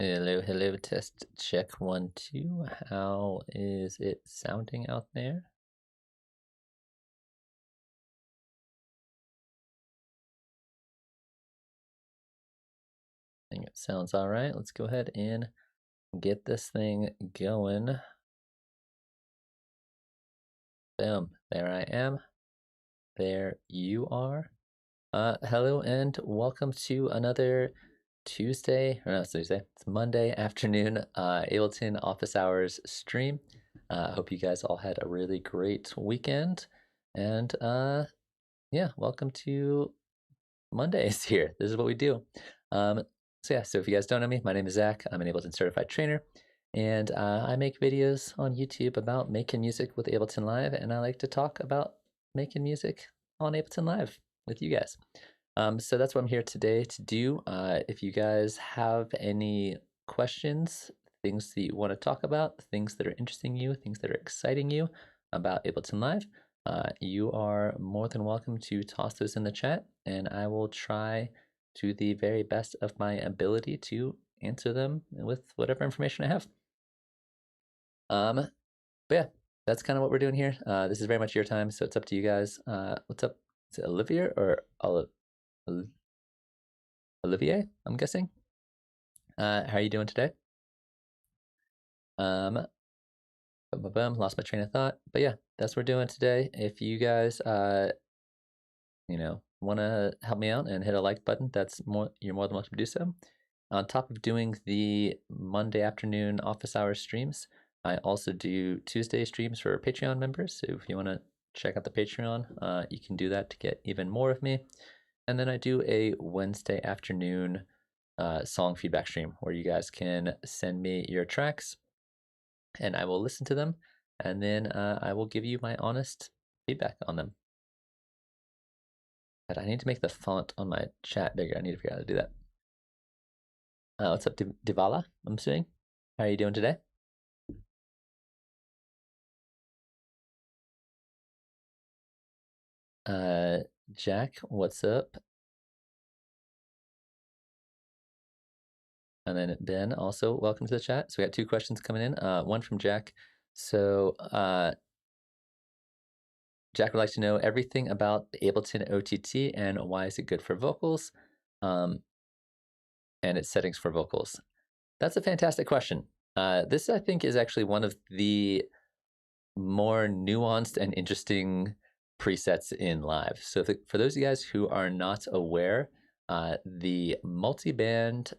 Hello, hello, test check 1, 2. How is it sounding out there? I think it sounds all right. Let's go ahead and get this thing going. Boom, there I am. There you are. Hello and welcome to another Tuesday, or no, it's Tuesday, it's Monday afternoon Ableton office hours stream. I hope you guys all had a really great weekend. And yeah, welcome to Mondays here. This is what we do. So if you guys don't know me, my name is Zach. I'm an Ableton Certified Trainer, and I make videos on YouTube about making music with Ableton Live, and I like to talk about making music on Ableton Live with you guys. So that's what I'm here today to do. If you guys have any questions, things that you want to talk about, things that are interesting you, things that are exciting you about Ableton Live, you are more than welcome to toss those in the chat, and I will try to the very best of my ability to answer them with whatever information I have. But yeah, that's kind of what we're doing here. This is very much your time, so it's up to you guys. What's up? Is it Olivia or Olivier? I'm guessing. How are you doing today? Lost my train of thought. But yeah, that's what we're doing today. If you guys want to help me out and hit a like button, you're more than welcome to do so. On top of doing the Monday afternoon office hours streams, I also do Tuesday streams for Patreon members. So if you want to check out the Patreon, you can do that to get even more of me. And then I do a Wednesday afternoon song feedback stream where you guys can send me your tracks and I will listen to them, and then I will give you my honest feedback on them. But I need to make the font on my chat bigger. I need to figure out how to do that. What's up, Divala? I'm assuming. How are you doing today? Jack, what's up? And then Ben, also welcome to the chat. So we got 2 questions coming in. One from Jack. So Jack would like to know everything about the Ableton OTT and why is it good for vocals, and its settings for vocals. That's a fantastic question. This, I think, is actually one of the more nuanced and interesting presets in Live. So for those of you guys who are not aware, the multiband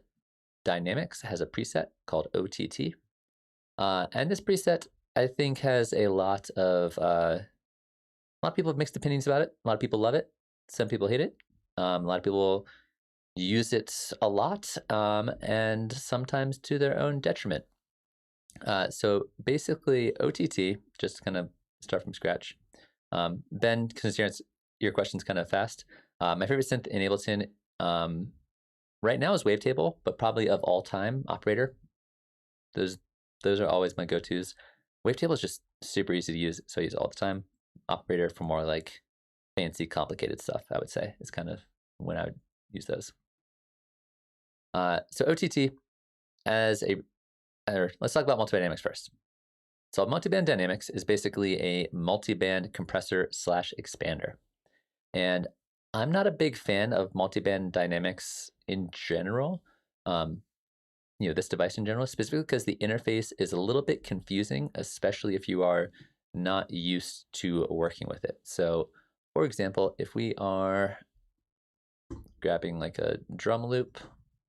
dynamics has a preset called OTT. And this preset, I think, has a lot of people have mixed opinions about it. A lot of people love it. Some people hate it. A lot of people use it a lot, and sometimes to their own detriment. So basically, OTT, just to kind of start from scratch. Ben, since your question's kind of fast, my favorite synth in Ableton right now is Wavetable, but probably of all time, Operator. Those are always my go-tos. Wavetable is just super easy to use, so I use it all the time. Operator for more like fancy, complicated stuff, I would say, is kind of when I would use those. So OTT let's talk about multiband dynamics first. So multiband dynamics is basically a multiband compressor / expander. And I'm not a big fan of multiband dynamics in general, this device in general, specifically because the interface is a little bit confusing, especially if you are not used to working with it. So for example, if we are grabbing like a drum loop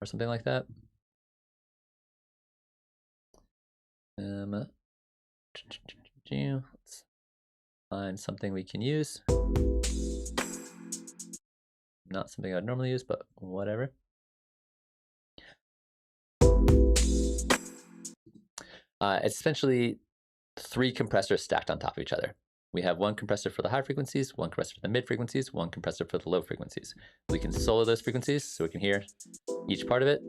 or something like that, let's find something we can use. Not something I'd normally use, but whatever. It's essentially 3 compressors stacked on top of each other. We have 1 compressor for the high frequencies, 1 compressor for the mid frequencies, 1 compressor for the low frequencies. We can solo those frequencies so we can hear each part of it.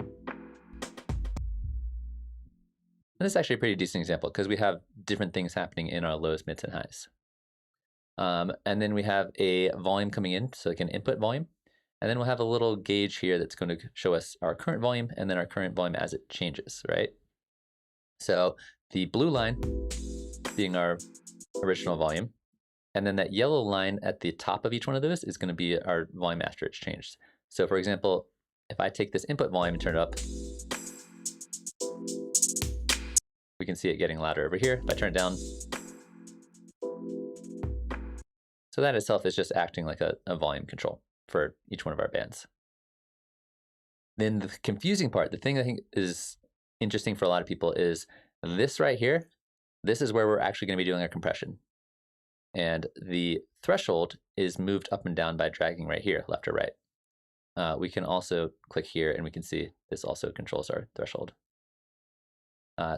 And this is actually a pretty decent example because we have different things happening in our lows, mids, and highs. And then we have a volume coming in, so like an input volume. And then we'll have a little gauge here that's going to show us our current volume and then our current volume as it changes, right? So the blue line being our original volume, and then that yellow line at the top of each one of those is going to be our volume after it's changed. So for example, if I take this input volume and turn it up, we can see it getting louder over here. If I turn it down, so that itself is just acting like a volume control for each one of our bands. Then the confusing part, the thing I think is interesting for a lot of people is this right here. This is where we're actually going to be doing our compression. And the threshold is moved up and down by dragging right here, left or right. We can also click here and we can see this also controls our threshold.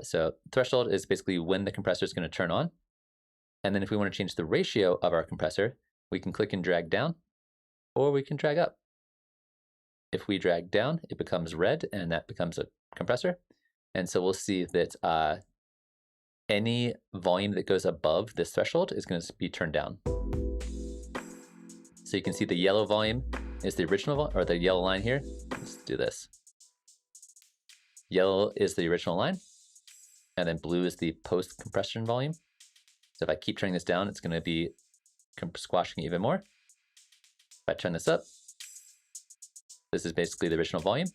So threshold is basically when the compressor is going to turn on. And then if we want to change the ratio of our compressor, we can click and drag down, or we can drag up. If we drag down, it becomes red, and that becomes a compressor. And so we'll see that any volume that goes above this threshold is going to be turned down. So you can see the yellow volume is the original, or the yellow line here. Let's do this. Yellow is the original line, and then blue is the post-compression volume. So if I keep turning this down, it's going to be squashing it even more. If I turn this up, this is basically the original volume.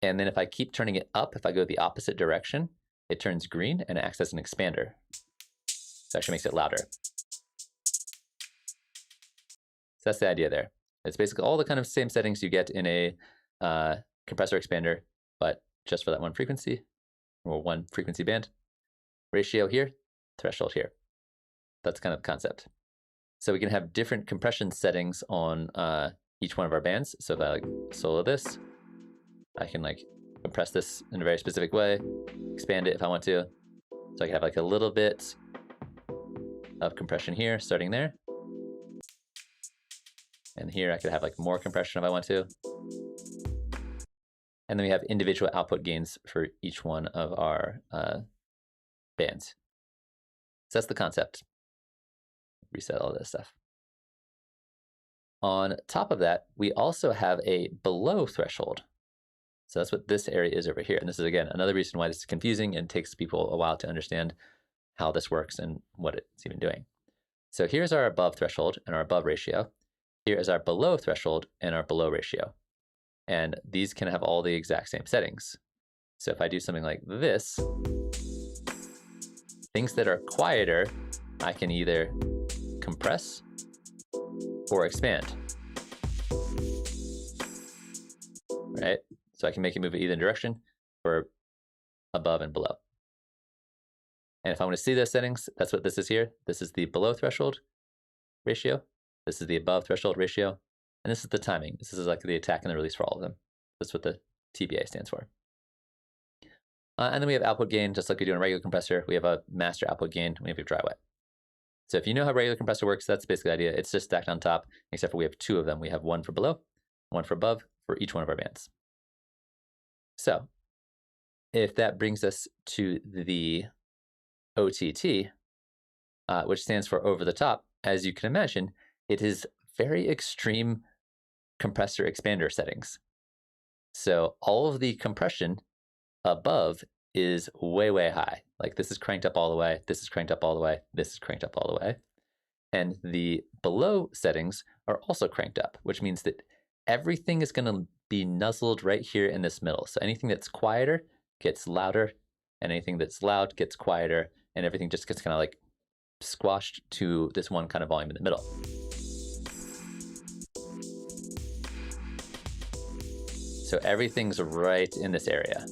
And then if I keep turning it up, if I go the opposite direction, it turns green and acts as an expander. So it actually makes it louder. So that's the idea there. It's basically all the kind of same settings you get in a compressor expander, but just for that one frequency, or one frequency band. Ratio here, threshold here. That's kind of the concept. So we can have different compression settings on each one of our bands. So if I like solo this, I can like compress this in a very specific way, expand it if I want to. So I can have like a little bit of compression here, starting there. And here I could have like more compression if I want to. And then we have individual output gains for each one of our bands. So that's the concept. Reset all this stuff. On top of that, we also have a below threshold. So that's what this area is over here. And this is, again, another reason why this is confusing and takes people a while to understand how this works and what it's even doing. So here's our above threshold and our above ratio. Here is our below threshold and our below ratio. And these can have all the exact same settings. So if I do something like this, things that are quieter, I can either compress or expand, right? So I can make it move either direction or above and below. And if I want to see those settings, that's what this is here. This is the below threshold ratio. This is the above threshold ratio. And this is the timing. This is like the attack and the release for all of them. That's what the TBA stands for. And then we have output gain, just like we do in a regular compressor. We have a master output gain, we have a dry wet. So if you know how regular compressor works, that's basically the idea. It's just stacked on top, except for we have two of them. We have one for below, one for above, for each one of our bands. So if that brings us to the OTT, which stands for over the top, as you can imagine, it is very extreme compressor expander settings. So all of the compression above is way, way high. Like this is cranked up all the way, this is cranked up all the way, this is cranked up all the way. And the below settings are also cranked up, which means that everything is going to be nuzzled right here in this middle. So anything that's quieter gets louder, and anything that's loud gets quieter, and everything just gets kind of like squashed to this one kind of volume in the middle. So everything's right in this area.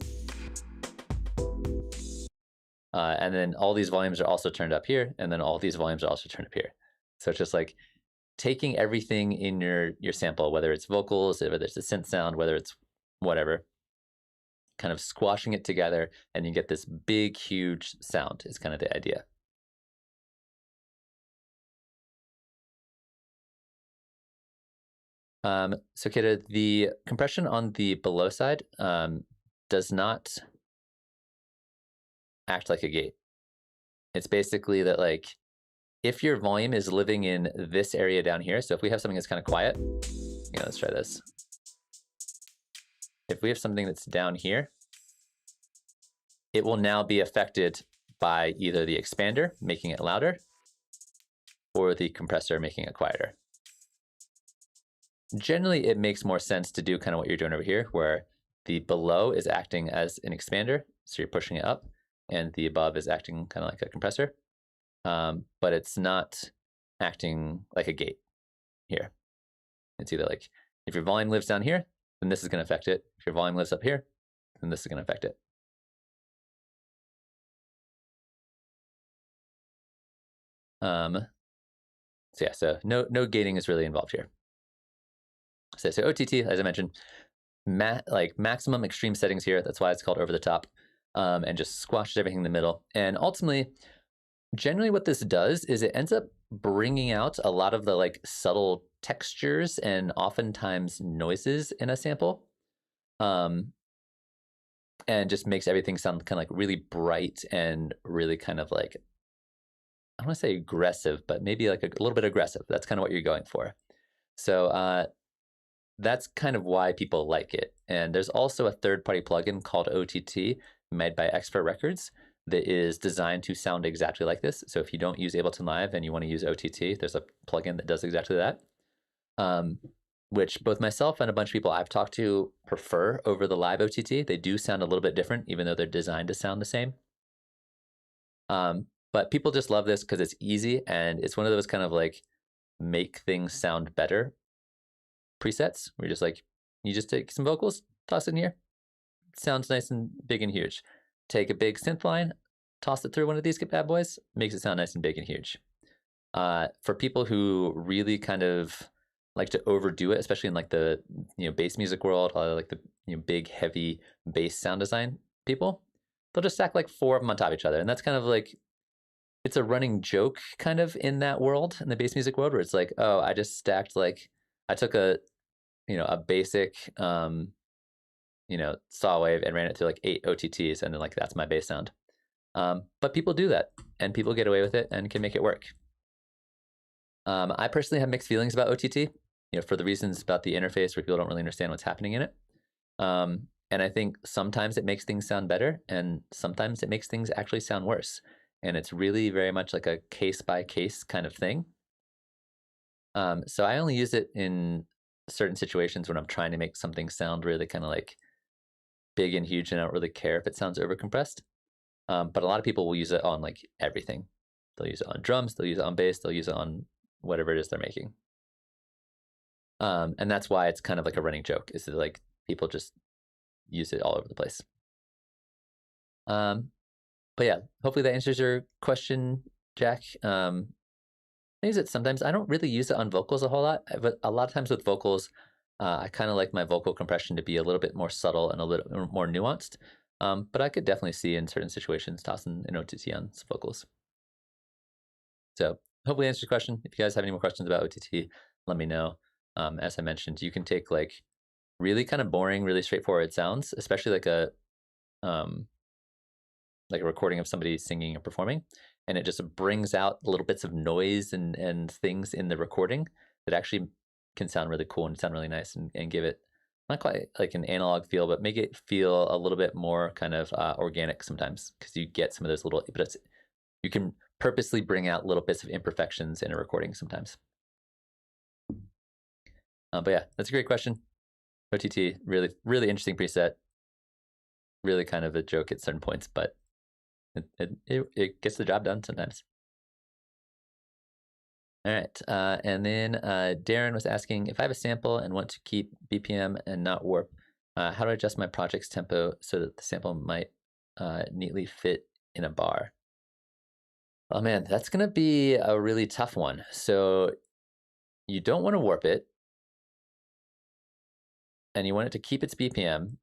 And then all these volumes are also turned up here, and then all these volumes are also turned up here. So it's just like taking everything in your sample, whether it's vocals, whether it's a synth sound, whether it's whatever, kind of squashing it together, and you get this big, huge sound is kind of the idea. So Kata, the compression on the below side does not act like a gate. It's basically that like, if your volume is living in this area down here, so if we have something that's kind of quiet, let's try this. If we have something that's down here, it will now be affected by either the expander, making it louder, or the compressor, making it quieter. Generally, it makes more sense to do kind of what you're doing over here, where the below is acting as an expander, so you're pushing it up, and the above is acting kind of like a compressor, but it's not acting like a gate here. It's either like, if your volume lives down here, then this is going to affect it. If your volume lives up here, then this is going to affect it. So yeah, so no gating is really involved here. So OTT, as I mentioned, like maximum extreme settings here. That's why it's called over the top, and just squashes everything in the middle. And ultimately, generally what this does is it ends up bringing out a lot of the like subtle textures and oftentimes noises in a sample, and just makes everything sound kind of like really bright and really kind of like, I don't want to say aggressive, but maybe like a little bit aggressive. That's kind of what you're going for. So that's kind of why people like it. And there's also a third-party plugin called OTT made by Expert Records that is designed to sound exactly like this. So if you don't use Ableton Live and you want to use OTT, there's a plugin that does exactly that, which both myself and a bunch of people I've talked to prefer over the live OTT. They do sound a little bit different, even though they're designed to sound the same. But people just love this because it's easy, and it's one of those kind of like make things sound better presets where you're just like, you just take some vocals, toss it in here, sounds nice and big and huge. Take a big synth line, toss it through one of these bad boys, makes it sound nice and big and huge. For people who really kind of like to overdo it, especially in like the bass music world, like the big heavy bass sound design people, they'll just stack like 4 of them on top of each other, and that's kind of like, it's a running joke kind of in that world, in the bass music world, where it's like, oh, I just stacked like, I took a basic saw wave and ran it through like 8 OTTs, and then like that's my bass sound. But people do that, and people get away with it and can make it work. I personally have mixed feelings about OTT, for the reasons about the interface where people don't really understand what's happening in it. And I think sometimes it makes things sound better, and sometimes it makes things actually sound worse. And it's really very much like a case-by-case kind of thing. So I only use it in certain situations when I'm trying to make something sound really kind of like big and huge, and I don't really care if it sounds overcompressed. But a lot of people will use it on like everything. They'll use it on drums, they'll use it on bass, they'll use it on whatever it is they're making. And that's why it's kind of like a running joke, is that like people just use it all over the place. But yeah, hopefully that answers your question, Jack. I use it sometimes. I don't really use it on vocals a whole lot, but a lot of times with vocals, I kind of like my vocal compression to be a little bit more subtle and a little more nuanced. But I could definitely see in certain situations tossing an OTT on some vocals. So hopefully I answered your question. If you guys have any more questions about OTT, let me know. As I mentioned, you can take like really kind of boring, really straightforward sounds, especially like a recording of somebody singing or performing, and it just brings out little bits of noise and things in the recording that actually can sound really cool and sound really nice, and give it not quite like an analog feel, but make it feel a little bit more kind of organic sometimes, because you get some of those little, but you can purposely bring out little bits of imperfections in a recording sometimes. But yeah, that's a great question. OTT, really, really interesting preset. Really kind of a joke at certain points, but it gets the job done sometimes. All right, and then Darren was asking, if I have a sample and want to keep BPM and not warp, how do I adjust my project's tempo so that the sample might neatly fit in a bar? Oh man, that's gonna be a really tough one. So you don't want to warp it, and you want it to keep its BPM,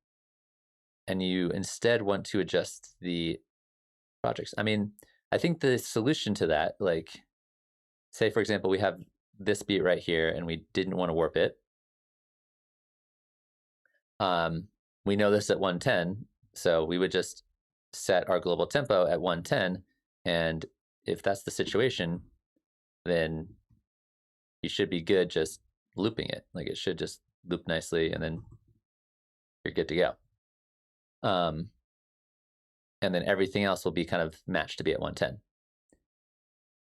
and you instead want to adjust the projects. I mean, I think the solution to that, like, say for example, we have this beat right here and we didn't want to warp it. We know this at 110, so we would just set our global tempo at 110, and if that's the situation, then you should be good just looping it. Like it should just loop nicely and then you're good to go. And then everything else will be kind of matched to be at 110.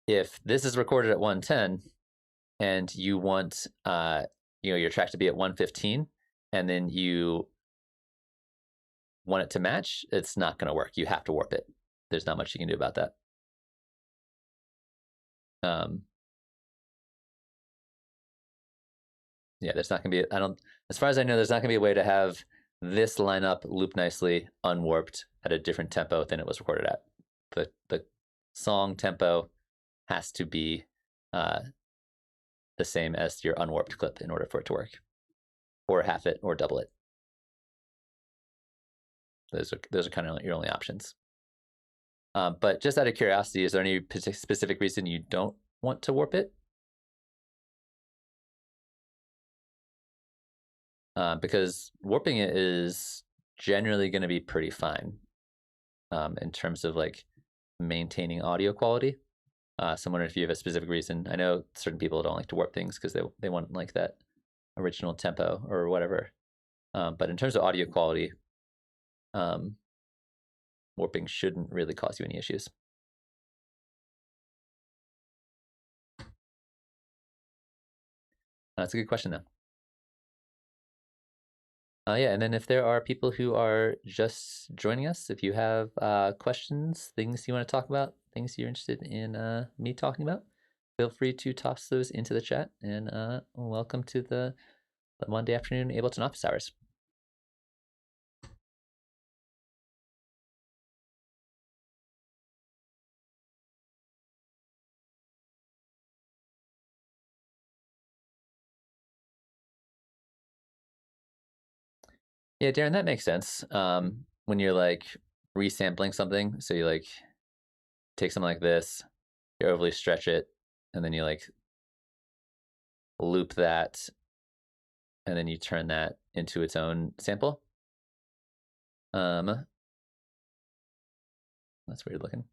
If this is recorded at 110 and you want your track to be at 115 and then you want it to match, it's not going to work. You have to warp it. There's not much you can do about that. Yeah, there's not going to be, as far as I know, there's not going to be a way to have this lineup loop nicely unwarped at a different tempo than it was recorded at. The song tempo has to be the same as your unwarped clip in order for it to work, or half it or double it. Those are kind of your only options. But just out of curiosity, is there any specific reason you don't want to warp it? Because warping it is generally going to be pretty fine in terms of like maintaining audio quality. So I'm wondering if you have a specific reason. I know certain people don't like to warp things because they want like that original tempo or whatever. But in terms of audio quality, warping shouldn't really cause you any issues. That's a good question, though. Yeah, and then if there are people who are just joining us, if you have questions, things you want to talk about, things you're interested in me talking about, feel free to toss those into the chat, and welcome to the Monday afternoon Ableton office hours. Yeah, Darren, that makes sense. When you're like resampling something, so you like take something like this, you overly stretch it, and then you like loop that, and then you turn that into its own sample. That's weird looking.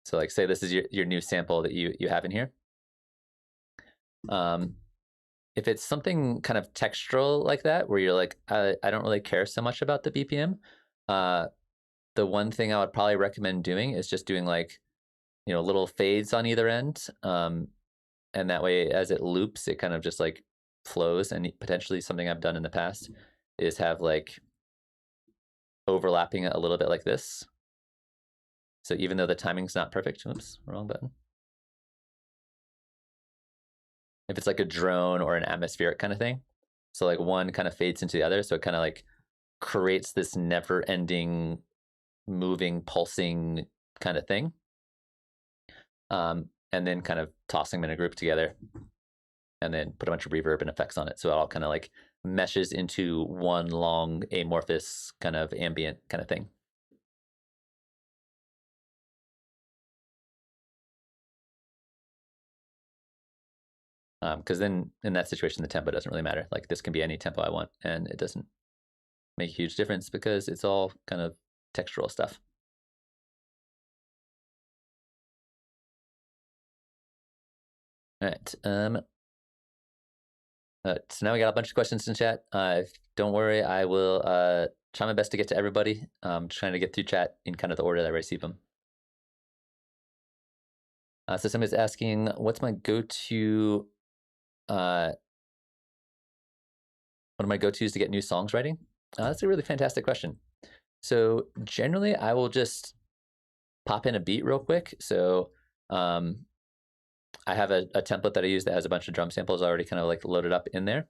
So like say this is your new sample that you have in here. If it's something kind of textural like that, where you're like, I don't really care so much about the BPM, the one thing I would probably recommend doing is just doing like, little fades on either end. And that way, as it loops, it kind of just like flows. And potentially something I've done in the past is have like overlapping it a little bit like this. So even though the timing's not perfect, oops, wrong button. If it's like a drone or an atmospheric kind of thing. So like one kind of fades into the other. So it kind of like creates this never ending moving, pulsing kind of thing. And then kind of tossing them in a group together and then put a bunch of reverb and effects on it. So it all kind of like meshes into one long amorphous kind of ambient kind of thing. Because then in that situation, the tempo doesn't really matter. Like this can be any tempo I want, and it doesn't make a huge difference because it's all kind of textural stuff. All right. So now we got a bunch of questions in chat. Don't worry, I will try my best to get to everybody. I'm trying to get through chat in kind of the order that I receive them. So somebody's asking, what's my go-to one of my go-tos to get new songs writing? That's a really fantastic question. So generally, I will just pop in a beat real quick. So I have a template that I use that has a bunch of drum samples already kind of like loaded up in there.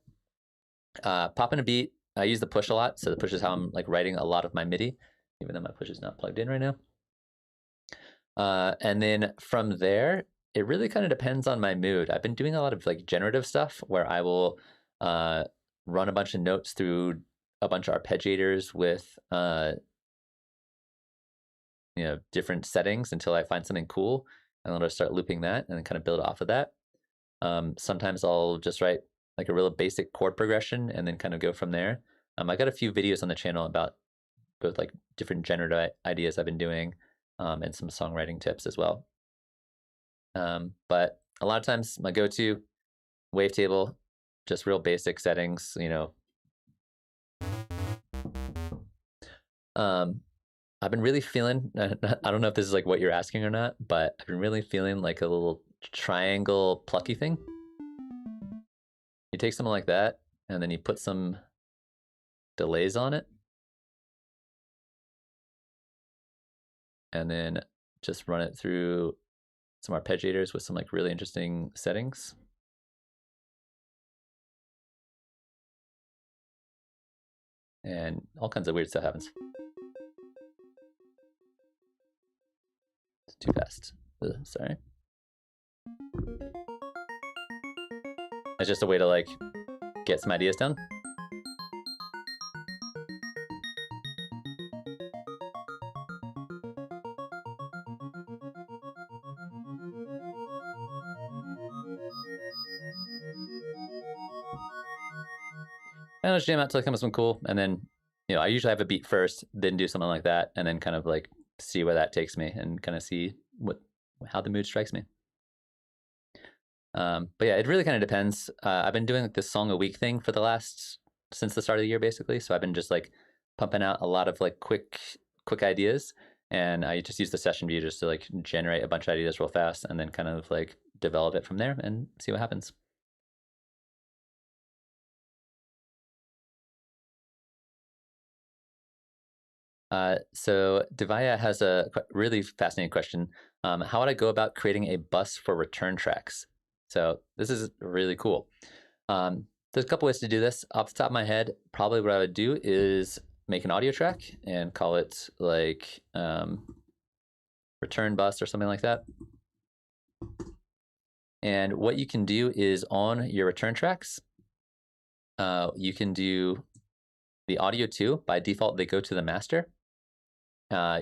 Pop in a beat. I use the push a lot. So the push is how I'm like writing a lot of my MIDI, even though my push is not plugged in right now. And then from there, it really kind of depends on my mood. I've been doing a lot of like generative stuff where I will run a bunch of notes through a bunch of arpeggiators with different settings until I find something cool, and then I'll start looping that and then kind of build off of that. Sometimes I'll just write like a real basic chord progression and then kind of go from there. I got a few videos on the channel about both like different generative ideas I've been doing and some songwriting tips as well. But a lot of times my go-to wavetable, just real basic settings, you know. I've been really feeling, I don't know if this is like what you're asking or not, but I've been really feeling like a little triangle plucky thing. You take something like that, and then you put some delays on it. And then just run it through some arpeggiators with some like really interesting settings. And all kinds of weird stuff happens. It's too fast. Ugh, sorry. It's just a way to like get some ideas down. And I'll just jam out till it comes something cool, and then, you know, I usually have a beat first, then do something like that, and then kind of like see where that takes me, and kind of see how the mood strikes me. But yeah, it really kind of depends. I've been doing like this song a week thing for since the start of the year, basically. So I've been just like pumping out a lot of like quick ideas, and I just use the session view just to like generate a bunch of ideas real fast, and then kind of like develop it from there and see what happens. So Devaya has a really fascinating question. How would I go about creating a bus for return tracks? So this is really cool. There's a couple ways to do this. Off the top of my head, probably what I would do is make an audio track and call it like return bus or something like that. And what you can do is on your return tracks, you can do the audio too. By default, they go to the master.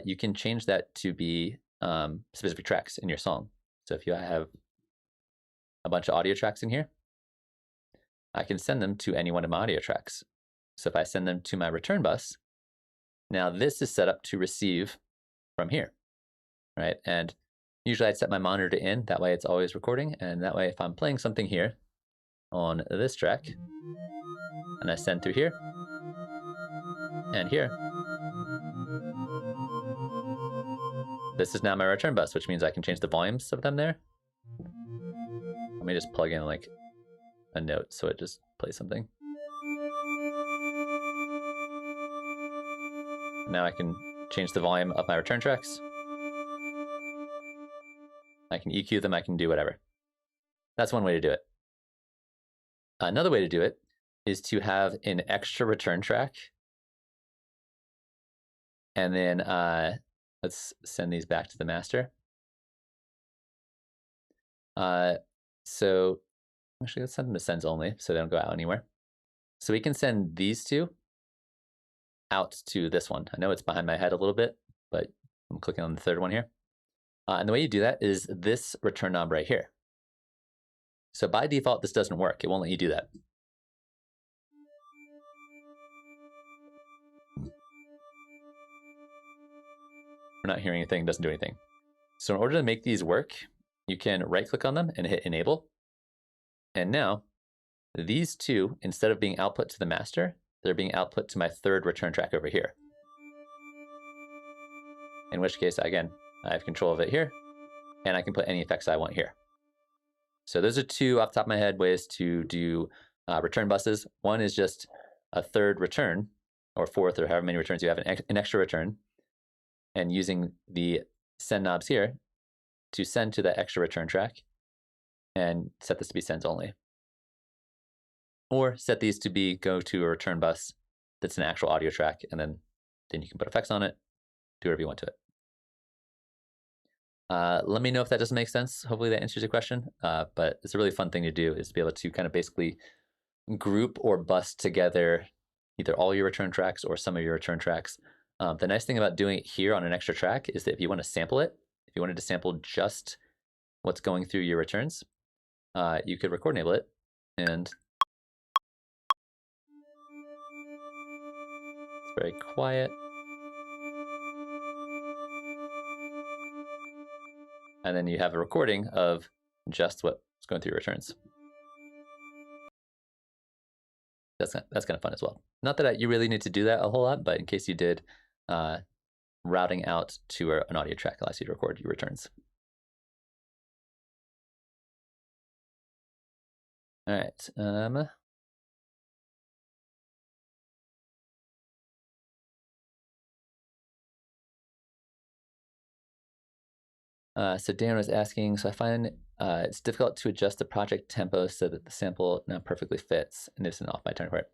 You can change that to be specific tracks in your song. So if you have a bunch of audio tracks in here, I can send them to any one of my audio tracks. So if I send them to my return bus, now this is set up to receive from here, right? And usually I'd set my monitor to in, that way it's always recording, and that way if I'm playing something here on this track, and I send through here, and here, this is now my return bus, which means I can change the volumes of them there. Let me just plug in like a note so it just plays something. Now I can change the volume of my return tracks. I can EQ them, I can do whatever. That's one way to do it. Another way to do it is to have an extra return track. And then let's send these back to the master. So actually, let's send them to sends only so they don't go out anywhere. So we can send these two out to this one. I know it's behind my head a little bit, but I'm clicking on the third one here. And the way you do that is this return knob right here. So by default, this doesn't work. It won't let you do that. We're not hearing anything, doesn't do anything. So in order to make these work, you can right click on them and hit enable. And now these two, instead of being output to the master, they're being output to my third return track over here. In which case, again, I have control of it here, and I can put any effects I want here. So those are two off the top of my head ways to do return buses. One is just a third return, or fourth, or however many returns you have, an extra return, and using the send knobs here to send to that extra return track and set this to be sends only. Or set these to go to a return bus that's an actual audio track, and then you can put effects on it, do whatever you want to it. Let me know if that doesn't make sense. Hopefully that answers your question. But it's a really fun thing to do, is to be able to kind of basically group or bus together either all your return tracks or some of your return tracks. The nice thing about doing it here on an extra track is that if you want to sample it, if you wanted to sample just what's going through your returns, you could record enable it, and it's very quiet. And then you have a recording of just what's going through your returns. that's kind of fun as well. Not that you really need to do that a whole lot, but in case you did, routing out to an audio track allows you to record your returns. All right. So Dan was asking, so I find it's difficult to adjust the project tempo so that the sample now perfectly fits and isn't off by turning part.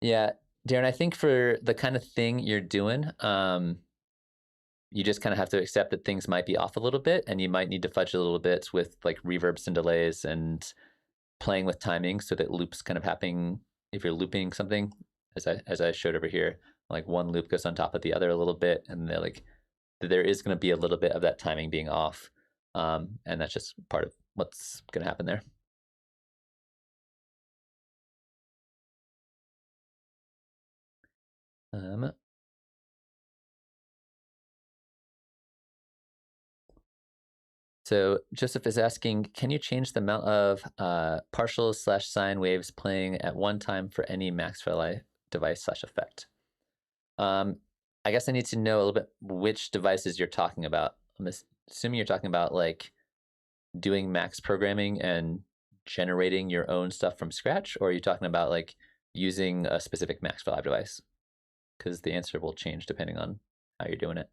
Yeah, Darren, I think for the kind of thing you're doing, you just kind of have to accept that things might be off a little bit, and you might need to fudge a little bit with like reverbs and delays and playing with timing so that loops kind of happening. If you're looping something, as I showed over here, like one loop goes on top of the other a little bit, and they're like, there is going to be a little bit of that timing being off, and that's just part of what's going to happen there. So Joseph is asking, can you change the amount of partials/sine waves playing at one time for any Maxwell device/effect? I guess I need to know a little bit which devices you're talking about. I'm assuming you're talking about like doing max programming and generating your own stuff from scratch, or are you talking about like using a specific Maxwell Live device? Because the answer will change depending on how you're doing it.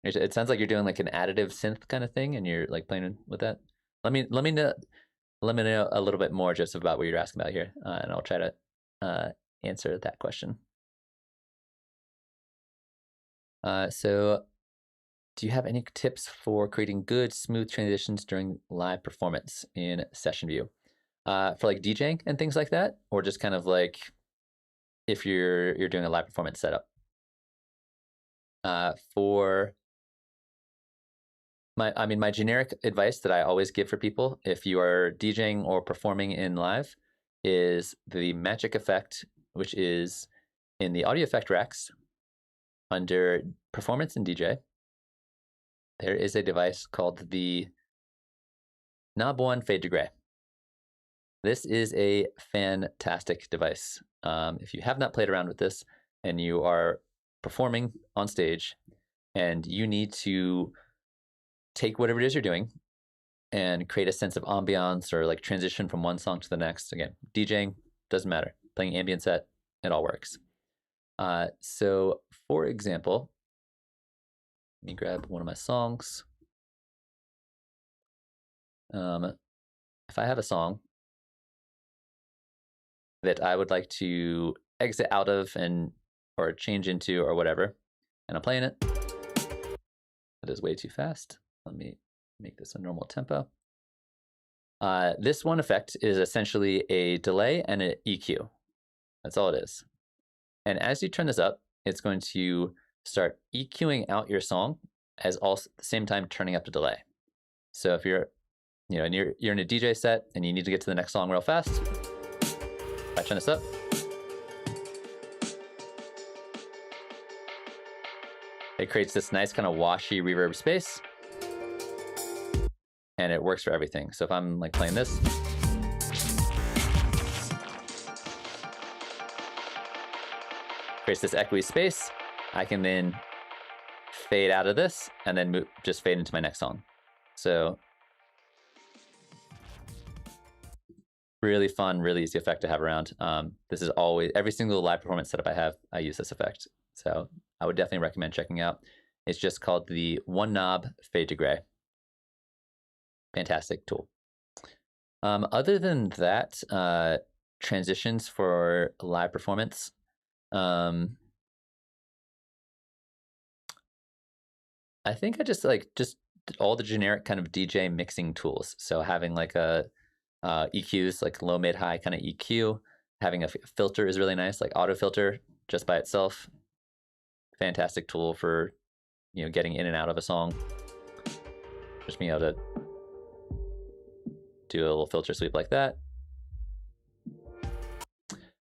It sounds like you're doing like an additive synth kind of thing, and you're like playing with that. Let me know a little bit more just about what you're asking about here, and I'll try to answer that question. So, do you have any tips for creating good, smooth transitions during live performance in session view, for like DJing and things like that, or just kind of like if you're doing a live performance setup? For my generic advice that I always give for people, if you are DJing or performing in live, is the magic effect, which is in the audio effect racks under performance and DJ. There is a device called the Knob 1 Fade to Gray. This is a fantastic device. If you have not played around with this and you are performing on stage and you need to take whatever it is you're doing and create a sense of ambiance or like transition from one song to the next. Again, DJing, doesn't matter. Playing ambient set, it all works. So for example, let me grab one of my songs. If I have a song that I would like to exit out of or change into or whatever, and I'm playing it, that is way too fast. Let me make this a normal tempo. This one effect is essentially a delay and an EQ. That's all it is. And as you turn this up, it's going to start EQing out your song as also at the same time turning up the delay. So if you're in a DJ set and you need to get to the next song real fast, if I turn this up, it creates this nice kind of washy reverb space, and it works for everything. So if I'm like playing this, creates this echoey space, I can then fade out of this and then just fade into my next song. So really fun, really easy effect to have around. This is always, every single live performance setup I have, I use this effect. So I would definitely recommend checking out. It's just called the One Knob Fade to Gray. Fantastic tool. Other than that, transitions for live performance, I think I just all the generic kind of DJ mixing tools. So having like a EQs, like low, mid, high kind of EQ. Having a filter is really nice, like auto filter just by itself. Fantastic tool for getting in and out of a song. Just being able to do a little filter sweep like that.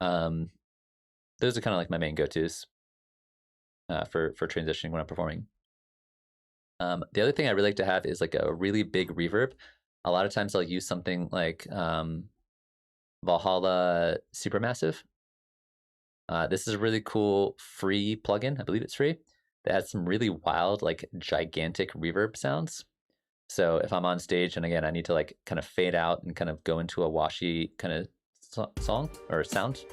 Those are kind of like my main go-tos for transitioning when I'm performing. The other thing I really like to have is like a really big reverb. A lot of times I'll use something like Valhalla Supermassive. This is a really cool free plugin. I believe it's free. That has some really wild, like gigantic reverb sounds. So if I'm on stage and again, I need to like kind of fade out and kind of go into a washy kind of song or sound,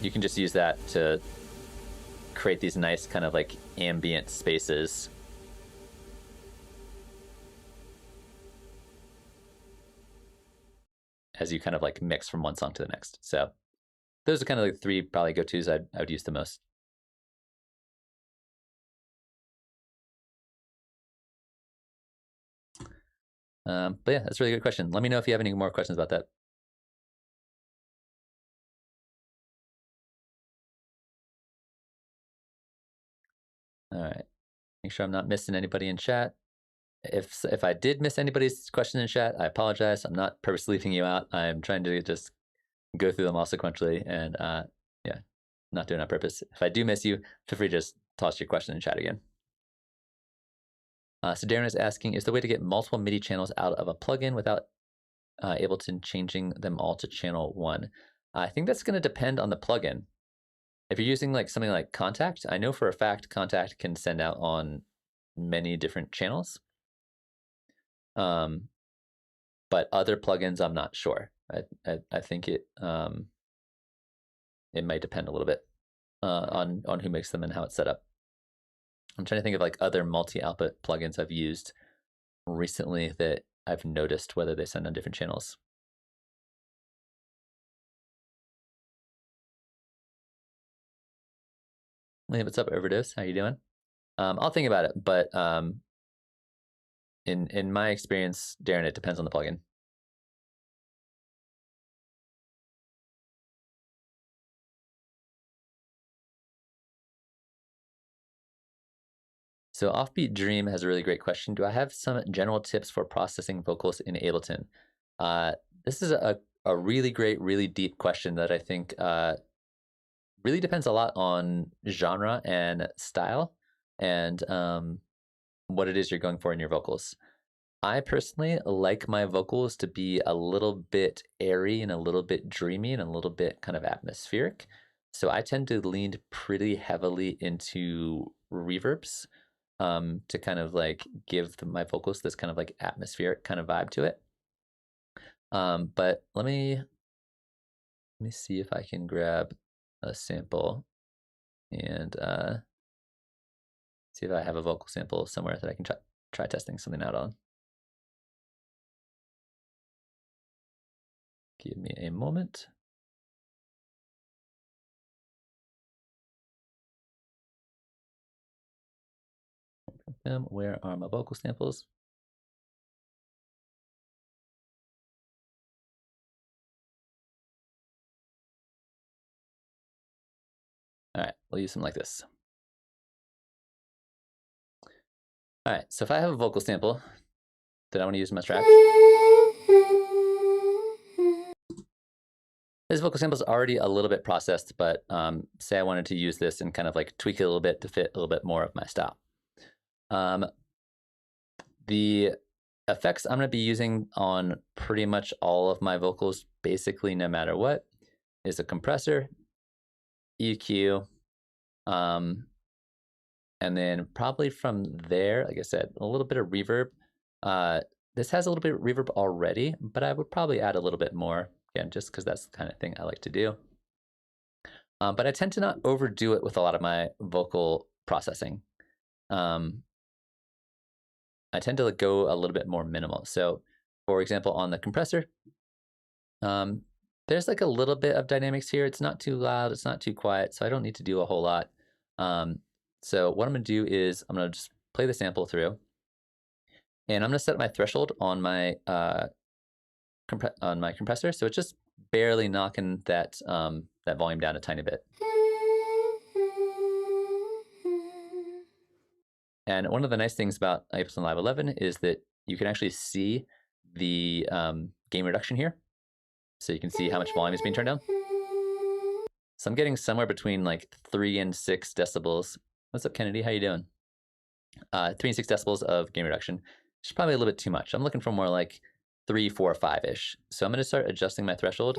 you can just use that to create these nice kind of like ambient spaces. As you kind of like mix from one song to the next. So those are kind of like three probably go-tos I would use the most. But yeah, that's a really good question. Let me know if you have any more questions about that. All right, make sure I'm not missing anybody in chat. If I did miss anybody's question in chat, I apologize. I'm not purposely leaving you out. I'm trying to just go through them all sequentially, and yeah, not doing it on purpose. If I do miss you, feel free to just toss your question in chat again. So Darren is asking, is the way to get multiple MIDI channels out of a plugin without Ableton changing them all to channel one? I think that's going to depend on the plugin. If you're using like something like Contact, I know for a fact Contact can send out on many different channels. But other plugins, I'm not sure. I think it might depend a little bit on who makes them and how it's set up. I'm trying to think of like other multi-output plugins I've used recently that I've noticed whether they send on different channels. Hey, what's up, Overdose? How you doing? I'll think about it, but in my experience, Darren, it depends on the plugin. So Offbeat Dream has a really great question. Do I have some general tips for processing vocals in Ableton? This is a really great, really deep question that I think really depends a lot on genre and style and what it is you're going for in your vocals. I personally like my vocals to be a little bit airy and a little bit dreamy and a little bit kind of atmospheric. So I tend to lean pretty heavily into reverbs to kind of like give my vocals this kind of like atmospheric kind of vibe to it. But let me see if I can grab a sample and see if I have a vocal sample somewhere that I can try testing something out on. Give me a moment. Where are my vocal samples? All right, we'll use something like this. All right, so if I have a vocal sample that I want to use in my track, this vocal sample is already a little bit processed, but say I wanted to use this and kind of like tweak it a little bit to fit a little bit more of my style. The effects I'm going to be using on pretty much all of my vocals, basically no matter what, is a compressor, EQ, and then probably from there, like I said, a little bit of reverb. This has a little bit of reverb already, but I would probably add a little bit more, again, just because that's the kind of thing I like to do. But I tend to not overdo it with a lot of my vocal processing. I tend to go a little bit more minimal. So for example, on the compressor, there's like a little bit of dynamics here. It's not too loud, it's not too quiet, so I don't need to do a whole lot. So what I'm gonna do is I'm gonna just play the sample through, and I'm gonna set my threshold on my compressor, so it's just barely knocking that that volume down a tiny bit. And one of the nice things about Ableton Live 11 is that you can actually see the gain reduction here. So you can see how much volume is being turned down. So I'm getting somewhere between like 3 and 6 decibels What's up, Kennedy? How you doing? 3 and 6 decibels of gain reduction. It's probably a little bit too much. I'm looking for more like 3, 4, 5-ish. So I'm going to start adjusting my threshold.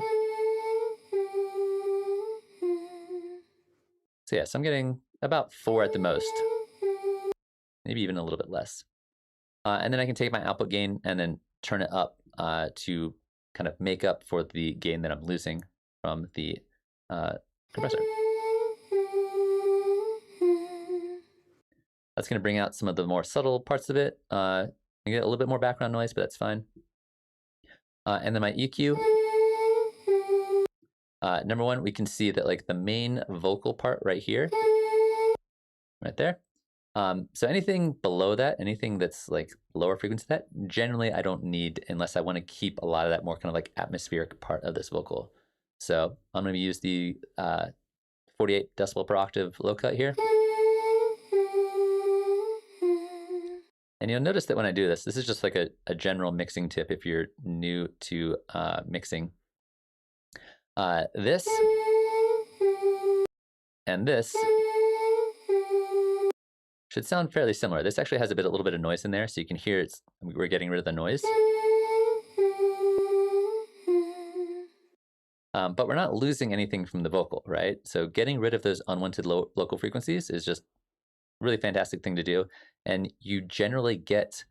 So yeah, so I'm getting about 4 at the most, maybe even a little bit less. And then I can take my output gain and then turn it up to kind of make up for the gain that I'm losing from the compressor. That's going to bring out some of the more subtle parts of it. I get a little bit more background noise, but that's fine. And then my EQ. Number one, we can see that like the main vocal part right here, right there. So anything below that, anything that's like lower frequency that, generally I don't need unless I want to keep a lot of that more kind of like atmospheric part of this vocal. So I'm going to use the 48 decibel per octave low cut here. And you'll notice that when I do this, this is just like a general mixing tip if you're new to mixing. This and this should sound fairly similar. This actually has a little bit of noise in there, so you can hear we're getting rid of the noise. But we're not losing anything from the vocal, right? So getting rid of those unwanted local frequencies is just a really fantastic thing to do. And you generally get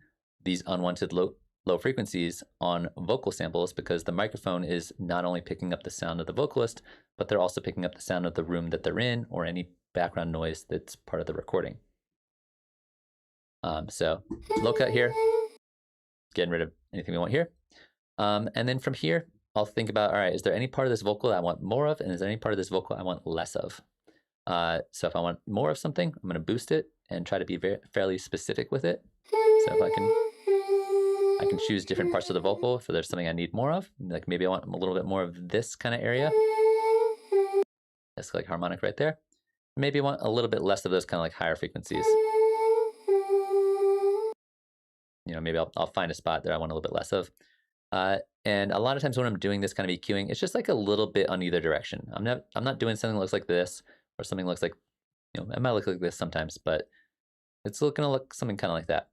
these unwanted low frequencies on vocal samples because the microphone is not only picking up the sound of the vocalist, but they're also picking up the sound of the room that they're in or any background noise that's part of the recording. So low cut here, getting rid of anything we want here. And then from here, I'll think about, all right, is there any part of this vocal that I want more of? And is there any part of this vocal I want less of? So if I want more of something, I'm going to boost it and try to be fairly specific with it. So if I can choose different parts of the vocal if there's something I need more of. Like maybe I want a little bit more of this kind of area. That's like harmonic right there. Maybe I want a little bit less of those kind of like higher frequencies. You know, maybe I'll find a spot that I want a little bit less of. And a lot of times when I'm doing this kind of EQing, it's just like a little bit on either direction. I'm not doing something that looks like this or something that looks like, you know, it might look like this sometimes, but it's going to look something kind of like that.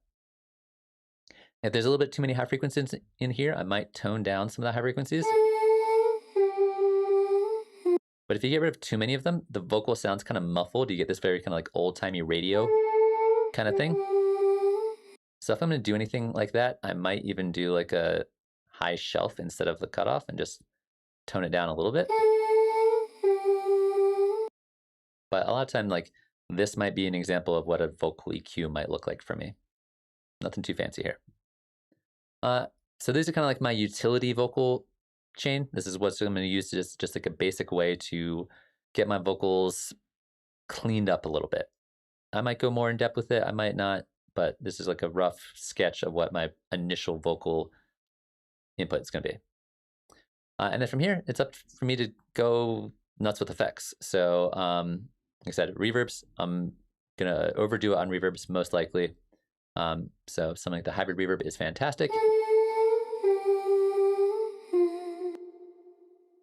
If there's a little bit too many high frequencies in here, I might tone down some of the high frequencies. But if you get rid of too many of them, the vocal sounds kind of muffled. You get this very kind of like old-timey radio kind of thing. So if I'm going to do anything like that, I might even do like a high shelf instead of the cutoff and just tone it down a little bit. But a lot of time, like this might be an example of what a vocal EQ might look like for me. Nothing too fancy here. So these are kind of like my utility vocal chain. This is what I'm going to use just like a basic way to get my vocals cleaned up a little bit. I might go more in depth with it. I might not, but this is like a rough sketch of what my initial vocal input is going to be. And then from here, it's up for me to go nuts with effects. So like I said, reverbs, I'm going to overdo it on reverbs most likely. So something like the hybrid reverb is fantastic.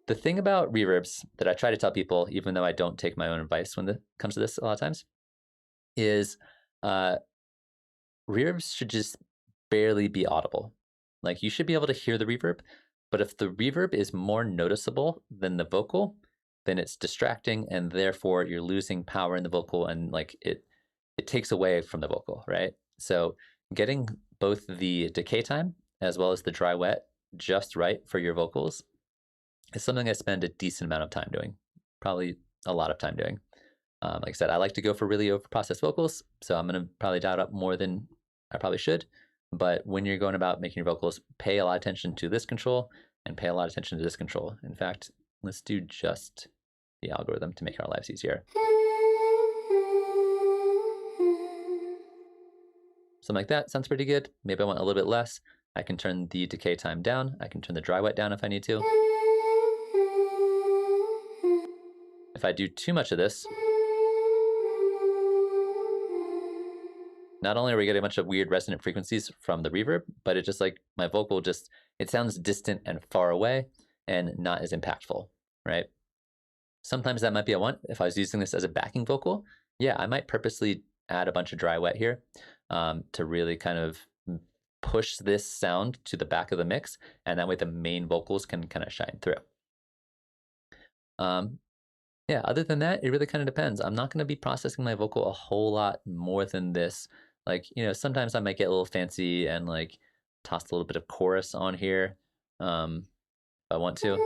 The thing about reverbs that I try to tell people, even though I don't take my own advice when it comes to this a lot of times, is reverbs should just barely be audible. Like you should be able to hear the reverb, but if the reverb is more noticeable than the vocal, then it's distracting and therefore you're losing power in the vocal and like it takes away from the vocal, right? So getting both the decay time as well as the dry wet just right for your vocals is something I spend a decent amount of time doing, probably a lot of time doing. Like I said, I like to go for really over-processed vocals, so I'm going to probably dial it up more than I probably should. But when you're going about making your vocals, pay a lot of attention to this control and pay a lot of attention to this control. In fact, let's do just the algorithm to make our lives easier. Something like that sounds pretty good. Maybe I want a little bit less. I can turn the decay time down. I can turn the dry wet down if I need to. If I do too much of this, not only are we getting a bunch of weird resonant frequencies from the reverb, but it just like my vocal just, it sounds distant and far away and not as impactful, right? Sometimes that might be a want if I was using this as a backing vocal yeah, I might purposely add a bunch of dry wet here to really kind of push this sound to the back of the mix, and that way the main vocals can kind of shine through. Yeah, other than that, it really kind of depends. I'm not going to be processing my vocal a whole lot more than this. Like, sometimes I might get a little fancy and like toss a little bit of chorus on here if I want to.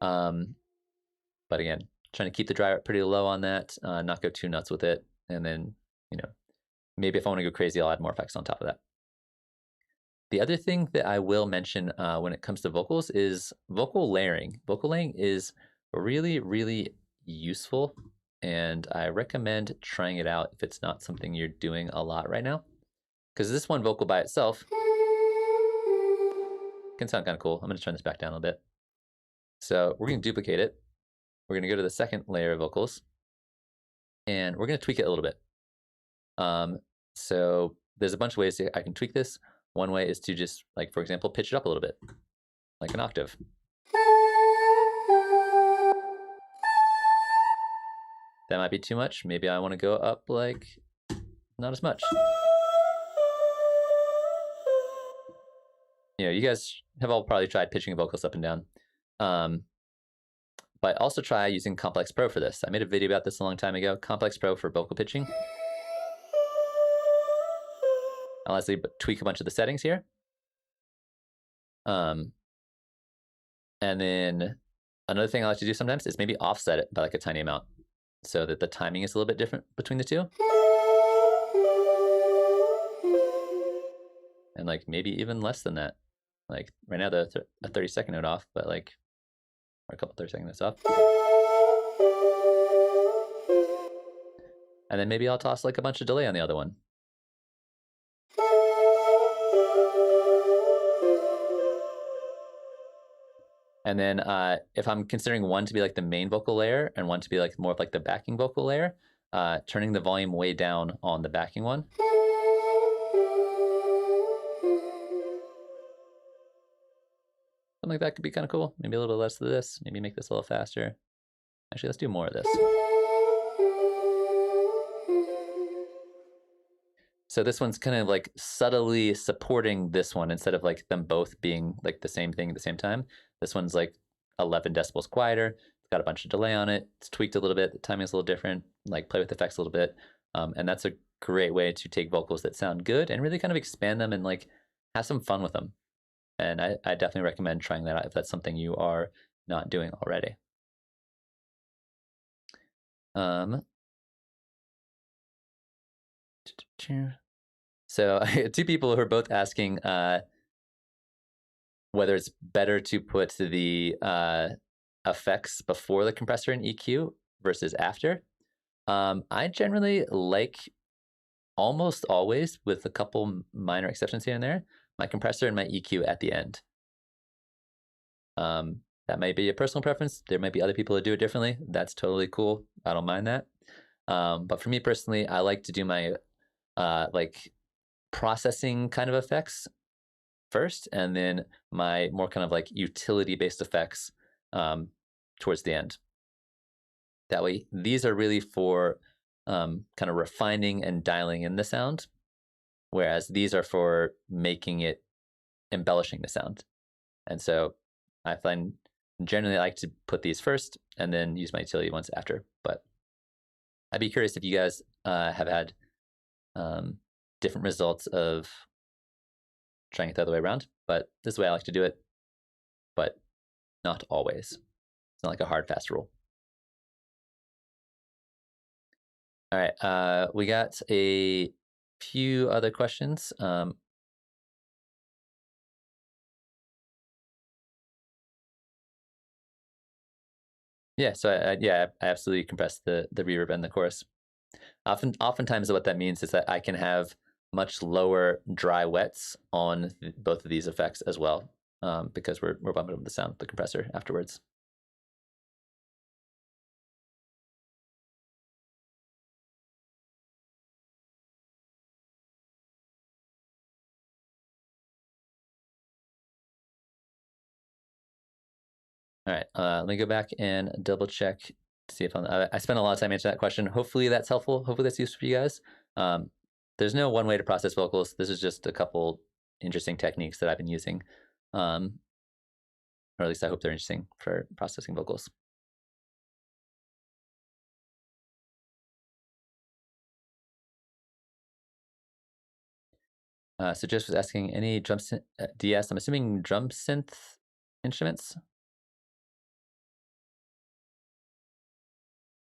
But again, trying to keep the dry wet pretty low on that, not go too nuts with it. And then, maybe if I want to go crazy, I'll add more effects on top of that. The other thing that I will mention when it comes to vocals is vocal layering. Vocal layering is really, really useful, and I recommend trying it out if it's not something you're doing a lot right now. Because this one vocal by itself can sound kind of cool. I'm going to turn this back down a little bit. So we're going to duplicate it. We're going to go to the second layer of vocals, and we're going to tweak it a little bit. So there's a bunch of ways I can tweak this. One way is to just, like, for example, pitch it up a little bit, like an octave. That might be too much. Maybe I want to go up, like, not as much. You guys have all probably tried pitching vocals up and down. But also try using Complex Pro for this. I made a video about this a long time ago. Complex Pro for vocal pitching. I'll actually tweak a bunch of the settings here. And then another thing I like to do sometimes is maybe offset it by like a tiny amount so that the timing is a little bit different between the two. And like maybe even less than that. Like right now they're a 30-second note off, but like, or a couple 30-second notes off. And then maybe I'll toss like a bunch of delay on the other one. And then if I'm considering one to be like the main vocal layer and one to be like more of like the backing vocal layer, turning the volume way down on the backing one. Something like that could be kind of cool. Maybe a little less of this. Maybe make this a little faster. Actually, let's do more of this. So this one's kind of like subtly supporting this one instead of like them both being like the same thing at the same time. This one's like 11 decibels quieter. It's got a bunch of delay on it. It's tweaked a little bit. The timing is a little different. Like play with effects a little bit. And that's a great way to take vocals that sound good and really kind of expand them and like have some fun with them. And I definitely recommend trying that out if that's something you are not doing already. So two people who are both asking whether it's better to put the effects before the compressor and EQ versus after. I generally like almost always, with a couple minor exceptions here and there, my compressor and my EQ at the end. That might be a personal preference. There might be other people that do it differently. That's totally cool. I don't mind that. But for me personally, I like to do my like processing kind of effects first, and then my more kind of like utility-based effects towards the end. That way, these are really for kind of refining and dialing in the sound, whereas these are for making it, embellishing the sound. And so I find generally I like to put these first and then use my utility ones after. But I'd be curious if you guys have had different results of trying it the other way around, but this is the way I like to do it, but not always. It's not like a hard, fast rule. All right, we got a few other questions. Yeah, so I absolutely compress the reverb and the chorus. Oftentimes what that means is that I can have much lower dry wets on both of these effects as well, because we're bumping up the sound of the compressor afterwards. All right, let me go back and double check to see if I spent a lot of time answering that question. Hopefully that's helpful. Hopefully that's useful for you guys. Um, there's no one way to process vocals. This is just a couple interesting techniques that I've been using. Or at least I hope they're interesting for processing vocals. So Jess was asking, any drum DS, I'm assuming drum synth instruments?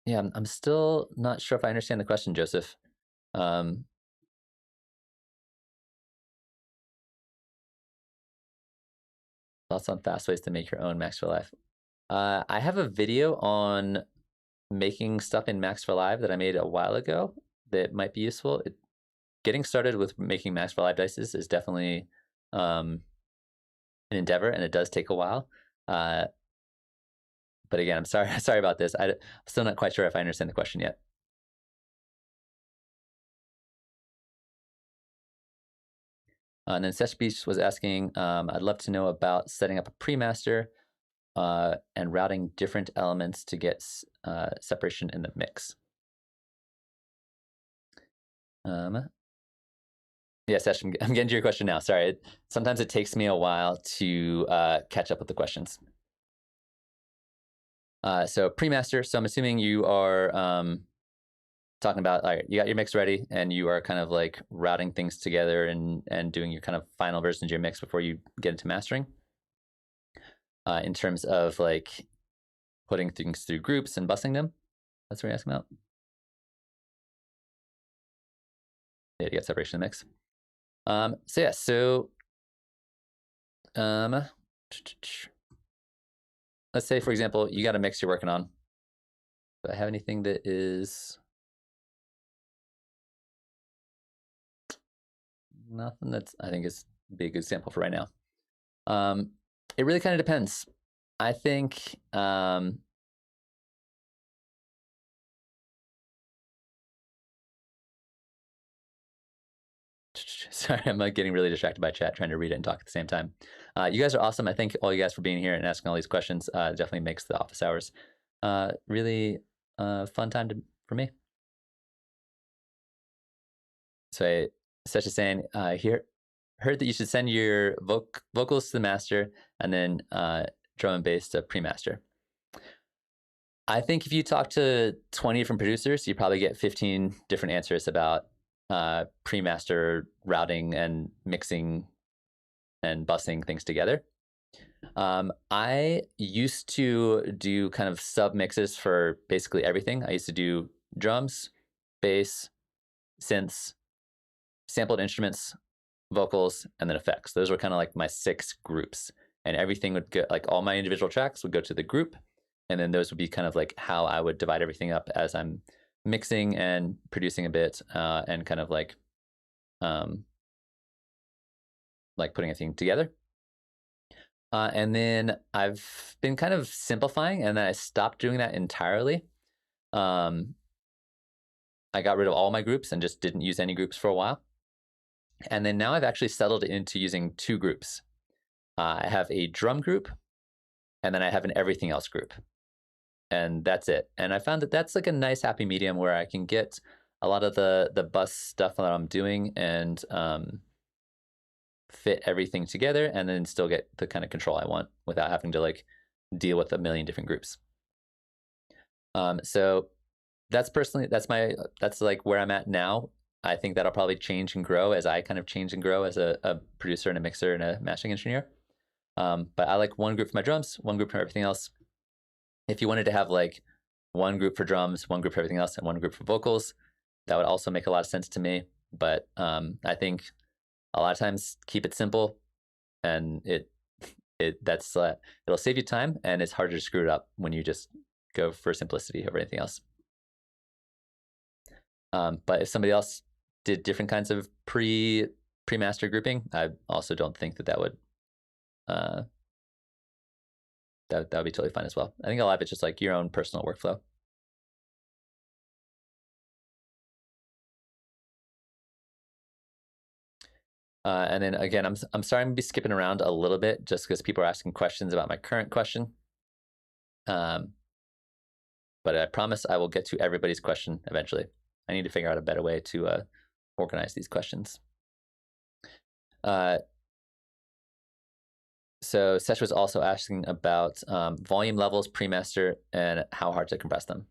Yeah, I'm still not sure if I understand the question, Joseph. Thoughts on fast ways to make your own Max for Live? I have a video on making stuff in Max for Live that I made a while ago that might be useful. Getting started with making Max for Live dices is definitely an endeavor, and it does take a while. But again, I'm sorry about this. I'm still not quite sure if I understand the question yet. And then Sesh Beach was asking, I'd love to know about setting up a pre-master and routing different elements to get separation in the mix. Yes, Sesh, I'm getting to your question now. Sorry, sometimes it takes me a while to catch up with the questions. So pre-master, so I'm assuming you are talking about, all right, you got your mix ready and you are kind of like routing things together and doing your kind of final versions of your mix before you get into mastering. In terms of like putting things through groups and busing them. That's what you're asking about? Yeah, to get separation in the mix. Let's say, for example, you got a mix you're working on. Do I have anything that is nothing that's, I think is be a good sample for right now. It really kind of depends. I think sorry, I'm like getting really distracted by chat, trying to read it and talk at the same time. You guys are awesome. I thank all you guys for being here and asking all these questions. Definitely makes the office hours really fun time for me. So such as saying, heard that you should send your vocals to the master and then drum and bass to pre-master. I think if you talk to 20 different producers, you probably get 15 different answers about pre-master routing and mixing and bussing things together. I used to do kind of sub mixes for basically everything. I used to do drums, bass, synths, sampled instruments, vocals, and then effects. Those were kind of like my 6 groups. And everything would go, like all my individual tracks would go to the group. And then those would be kind of like how I would divide everything up as I'm mixing and producing a bit and kind of like putting everything together. And then I've been kind of simplifying, and then I stopped doing that entirely. I got rid of all my groups and just didn't use any groups for a while. And then now I've actually settled into using 2 groups. I have a drum group, and then I have an everything else group. And that's it. And I found that that's like a nice happy medium where I can get a lot of the bus stuff that I'm doing and fit everything together and then still get the kind of control I want without having to like deal with a million different groups. So that's like where I'm at now. I think that'll probably change and grow as I kind of change and grow as a producer and a mixer and a mastering engineer. But I like one group for my drums, one group for everything else. If you wanted to have like one group for drums, one group for everything else, and one group for vocals, that would also make a lot of sense to me. But I think a lot of times keep it simple, and it'll save you time, and it's harder to screw it up when you just go for simplicity over anything else. But if somebody else did different kinds of pre-master grouping, I also don't think that would that would be totally fine as well. I think a lot of it's just like your own personal workflow. And then again, I'm sorry I'm gonna be skipping around a little bit just because people are asking questions about my current question. But I promise I will get to everybody's question eventually. I need to figure out a better way to organize these questions. So Sesh was also asking about volume levels pre-master and how hard to compress them.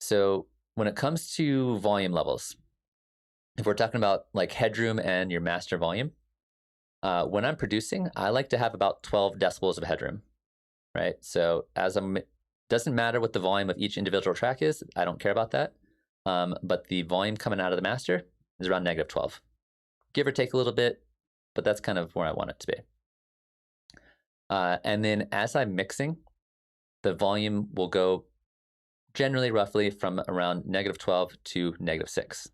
So when it comes to volume levels, if we're talking about like headroom and your master volume, when I'm producing, I like to have about 12 decibels of headroom, right? So doesn't matter what the volume of each individual track is. I don't care about that. But the volume coming out of the master is around -12, give or take a little bit, but that's kind of where I want it to be. And then as I'm mixing, the volume will go generally roughly from around -12 to -6.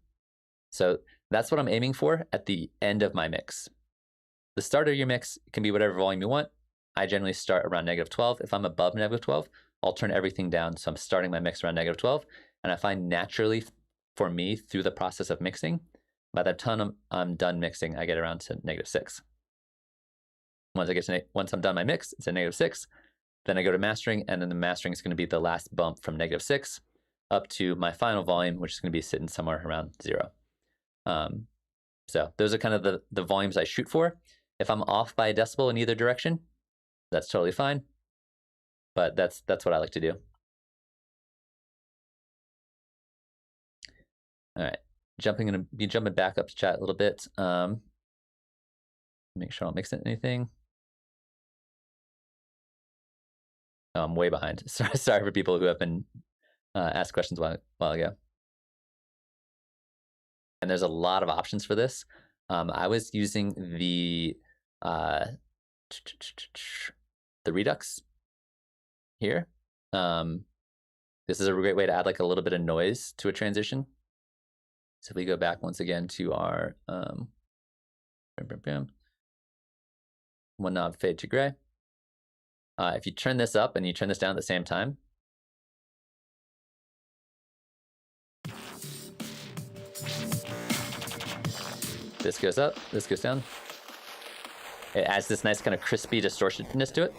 So that's what I'm aiming for at the end of my mix. The start of your mix can be whatever volume you want. I generally start around -12. If I'm above -12, I'll turn everything down. So I'm starting my mix around -12. And I find naturally for me through the process of mixing, by the time I'm done mixing, I get around to -6. Once I'm done my mix, it's at -6. Then I go to mastering, and then the mastering is going to be the last bump from -6 up to my final volume, which is going to be sitting somewhere around 0. So those are kind of the volumes I shoot for. If I'm off by a decibel in either direction, that's totally fine. But that's what I like to do. All right, gonna be jumping back up to chat a little bit. Make sure I don't mix anything. Oh, I'm way behind. Sorry for people who have been asked questions a while ago. And there's a lot of options for this. I was using the Redux here. This is a great way to add like a little bit of noise to a transition. So if we go back once again to our one knob fade to gray. If you turn this up and you turn this down at the same time, this goes up, this goes down. It adds this nice kind of crispy distortionness to it.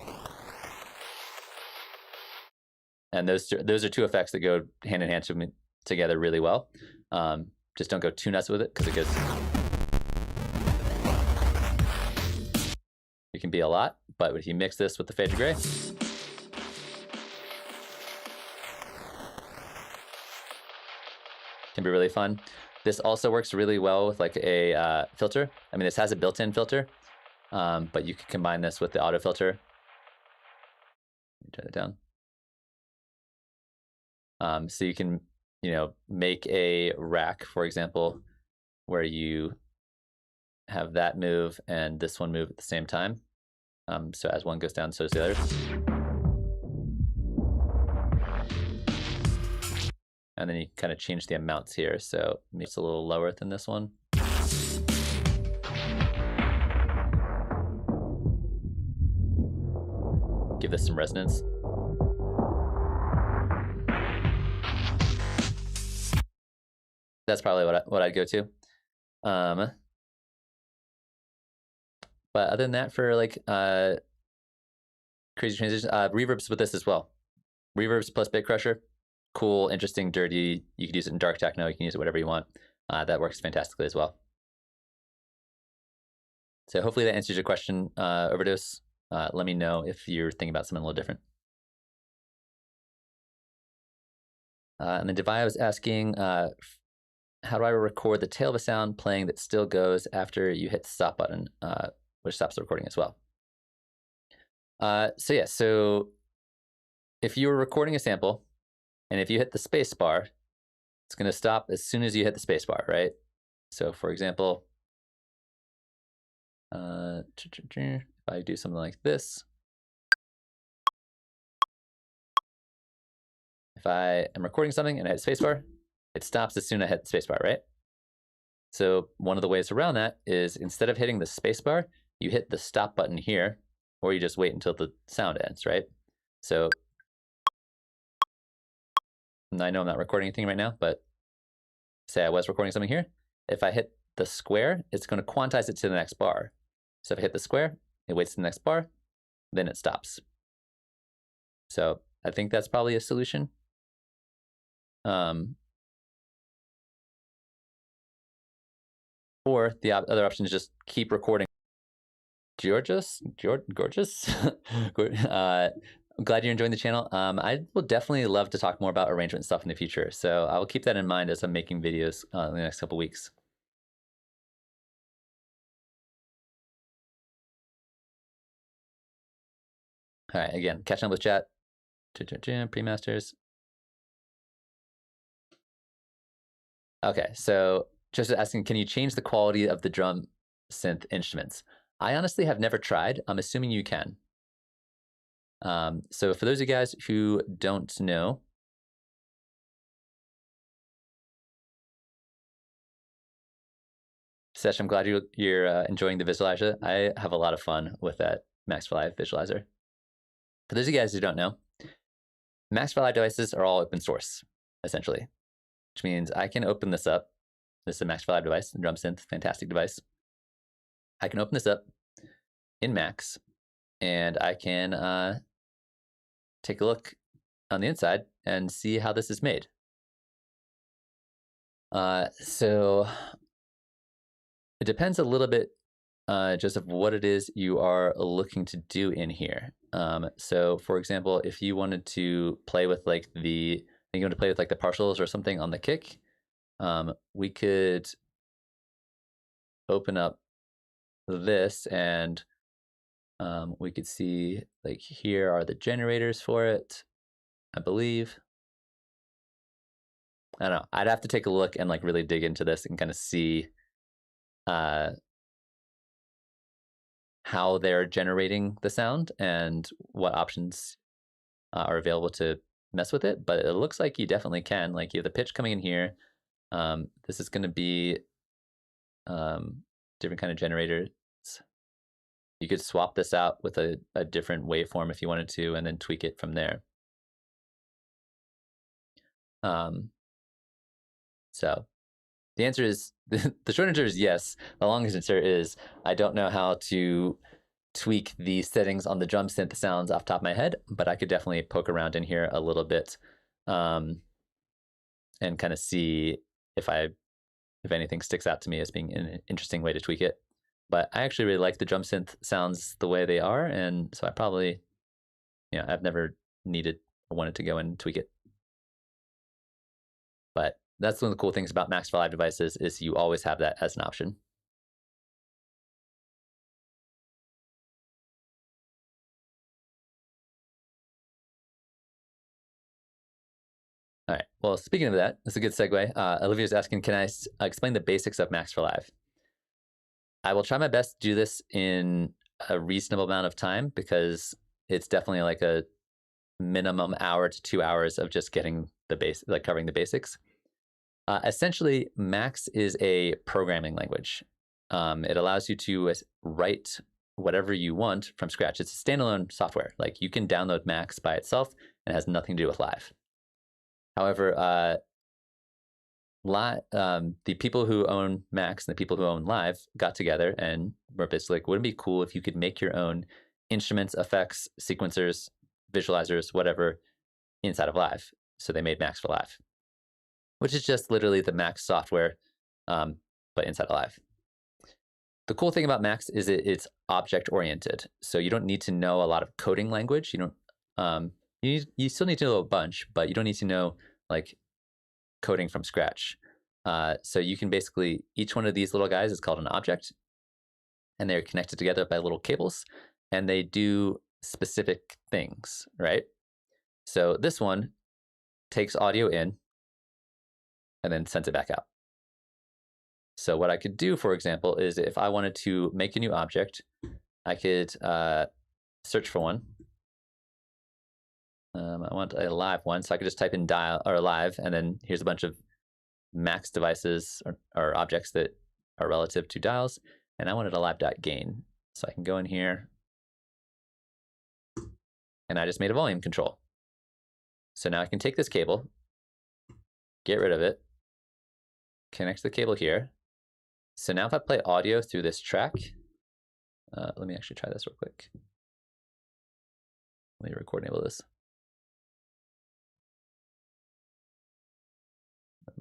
And those are two effects that go hand in hand together really well. Just don't go too nuts with it because it goes. It can be a lot, but if you mix this with the fade to gray, can be really fun. This also works really well with like a filter. I mean, this has a built-in filter, but you can combine this with the auto filter. Turn it down. So you can, make a rack, for example, where you have that move and this one move at the same time. So as one goes down, so does the other. And then you kind of change the amounts here. So maybe it's a little lower than this one. Give this some resonance. That's probably what I'd go to. But other than that, for like crazy transitions, reverbs with this as well. Reverbs plus bit crusher, cool, interesting, dirty. You can use it in dark techno. You can use it whatever you want. That works fantastically as well. So hopefully that answers your question, Overdose. Let me know if you're thinking about something a little different. And then Devaya was asking, how do I record the tail of a sound playing that still goes after you hit the stop button, which stops the recording as well? So if you were recording a sample, and if you hit the space bar, it's going to stop as soon as you hit the space bar, right? So for example, if I do something like this, if I am recording something and I hit spacebar, it stops as soon as I hit the spacebar, right? So one of the ways around that is instead of hitting the spacebar, you hit the stop button here, or you just wait until the sound ends, right? So I know I'm not recording anything right now, but say I was recording something here. If I hit the square, it's going to quantize it to the next bar. So if I hit the square, it waits to the next bar, then it stops. So I think that's probably a solution. Or the other option is just keep recording. Gorgeous. I'm glad you're enjoying the channel. I will definitely love to talk more about arrangement stuff in the future. So I will keep that in mind as I'm making videos in the next couple weeks. All right, again, catching up with chat. Pre-masters. Okay, so just asking, can you change the quality of the drum synth instruments? I honestly have never tried. I'm assuming you can. So for those of you guys who don't know, Sesh, I'm glad you're enjoying the visualizer. I have a lot of fun with that Max for Live visualizer. For those of you guys who don't know, Max for Live devices are all open source, essentially, which means I can open this up. This is a Max for Live device, drum synth, fantastic device. I can open this up in Max, and I can take a look on the inside and see how this is made. So it depends a little bit just of what it is you are looking to do in here. So for example, if you wanted to play with like the partials or something on the kick, we could open up this and we could see like here are the generators for it, I believe. I don't know. I'd have to take a look and like really dig into this and kind of see how they're generating the sound and what options are available to mess with it. But it looks like you definitely can. Like you have the pitch coming in here. This is going to be different kind of generators. You could swap this out with a different waveform if you wanted to, and then tweak it from there. So the answer is, the short answer is yes. The long answer is, I don't know how to tweak the settings on the drum synth sounds off the top of my head, but I could definitely poke around in here a little bit and kind of see if anything sticks out to me as being an interesting way to tweak it. But I actually really like the drum synth sounds the way they are, and so I probably, I've never needed or wanted to go and tweak it. But that's one of the cool things about Max for Live devices is you always have that as an option. All right, well, speaking of that, that's a good segue. Olivia's asking, can I explain the basics of Max for Live? I will try my best to do this in a reasonable amount of time because it's definitely like a minimum hour to 2 hours of just getting the base, like covering the basics. Essentially, Max is a programming language. It allows you to write whatever you want from scratch. It's a standalone software. Like you can download Max by itself and it has nothing to do with Live. However, the people who own Max and the people who own Live got together and were basically like, wouldn't it be cool if you could make your own instruments, effects, sequencers, visualizers, whatever, inside of Live? So they made Max for Live, which is just literally the Max software, but inside of Live. The cool thing about Max is it's object-oriented. So you don't need to know a lot of coding language. You don't. You still need to know a bunch, but you don't need to know like coding from scratch. So you can basically, each one of these little guys is called an object, and they're connected together by little cables, and they do specific things, right? So this one takes audio in and then sends it back out. So what I could do, for example, is if I wanted to make a new object, I could search for one. I want a live one, so I could just type in dial or live, and then here's a bunch of Max devices or objects that are relative to dials, and I wanted a live.gain. So I can go in here, and I just made a volume control. So now I can take this cable, get rid of it, connect the cable here. So now if I play audio through this track, let me actually try this real quick. Let me record enable this.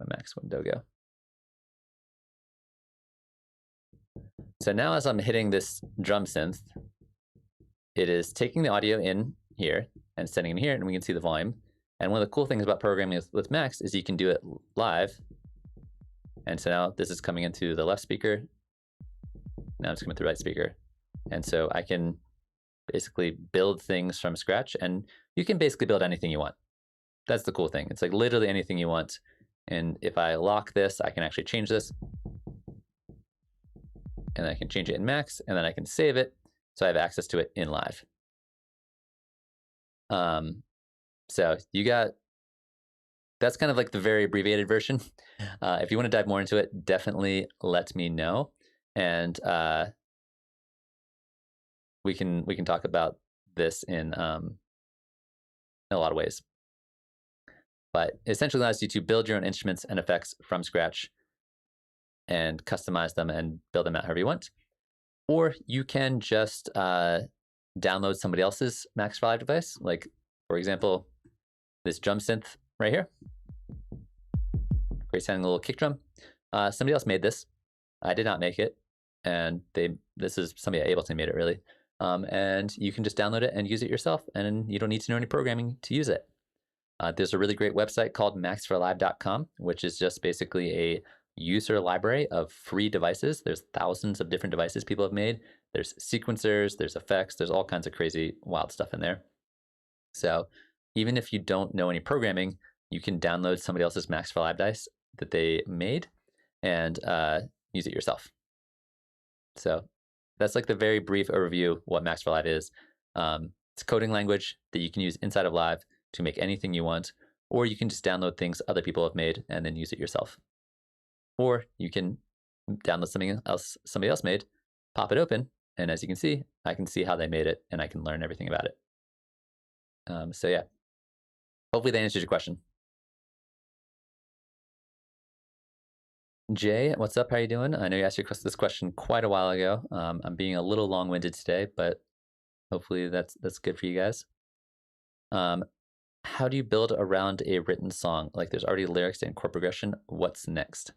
my Max window go? So now as I'm hitting this drum synth, it is taking the audio in here and sending it here, and we can see the volume. And one of the cool things about programming with Max is you can do it live. And so now this is coming into the left speaker. Now it's coming through the right speaker. And so I can basically build things from scratch, and you can basically build anything you want. That's the cool thing. It's like literally anything you want. And if I lock this, I can actually change this. And I can change it in Max, and then I can save it. So I have access to it in live. So that's kind of like the very abbreviated version. If you want to dive more into it, definitely let me know. And we can talk about this in a lot of ways. But it essentially allows you to build your own instruments and effects from scratch and customize them and build them out however you want. Or you can just download somebody else's Max for Live device. Like, for example, this drum synth right here. Great sounding little kick drum. Somebody else made this. I did not make it. And this is somebody at Ableton made it, really. And you can just download it and use it yourself, and you don't need to know any programming to use it. There's a really great website called maxforlive.com, which is just basically a user library of free devices. There's thousands of different devices people have made. There's sequencers, there's effects, there's all kinds of crazy, wild stuff in there. So even if you don't know any programming, you can download somebody else's Max for Live dice that they made and use it yourself. So that's like the very brief overview what Max for Live is. It's a coding language that you can use inside of Live to make anything you want, or you can just download things other people have made and then use it yourself. Or you can download something else somebody else made, pop it open, and as you can see, I can see how they made it, and I can learn everything about it. So yeah, hopefully that answers your question. Jay, what's up? How you doing? I know you asked this question quite a while ago. I'm being a little long-winded today, but hopefully that's good for you guys. How do you build around a written song? Like there's already lyrics and chord progression. What's next?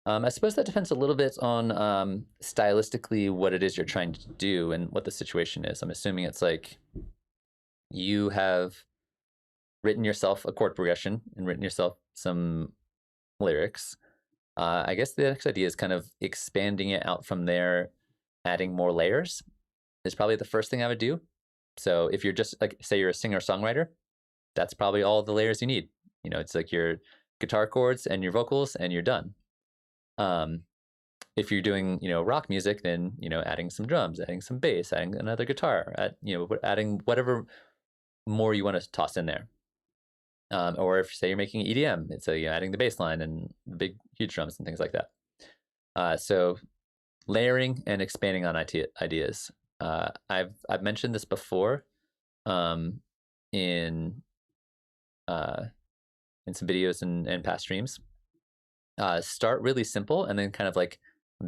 I suppose that depends a little bit on stylistically what it is you're trying to do and what the situation is. I'm assuming it's like you have written yourself a chord progression and written yourself some lyrics. I guess the next idea is kind of expanding it out from there, adding more layers is probably the first thing I would do. So if you're just like, say you're a singer-songwriter, that's probably all the layers you need. You know, it's like your guitar chords and your vocals and you're done. If you're doing, rock music, then, adding some drums, adding some bass, adding another guitar, adding whatever more you want to toss in there. Or if say you're making EDM, it's adding the bass line and the big, huge drums and things like that. So layering and expanding on ideas. I've mentioned this before in some videos and past streams. Start really simple and then kind of like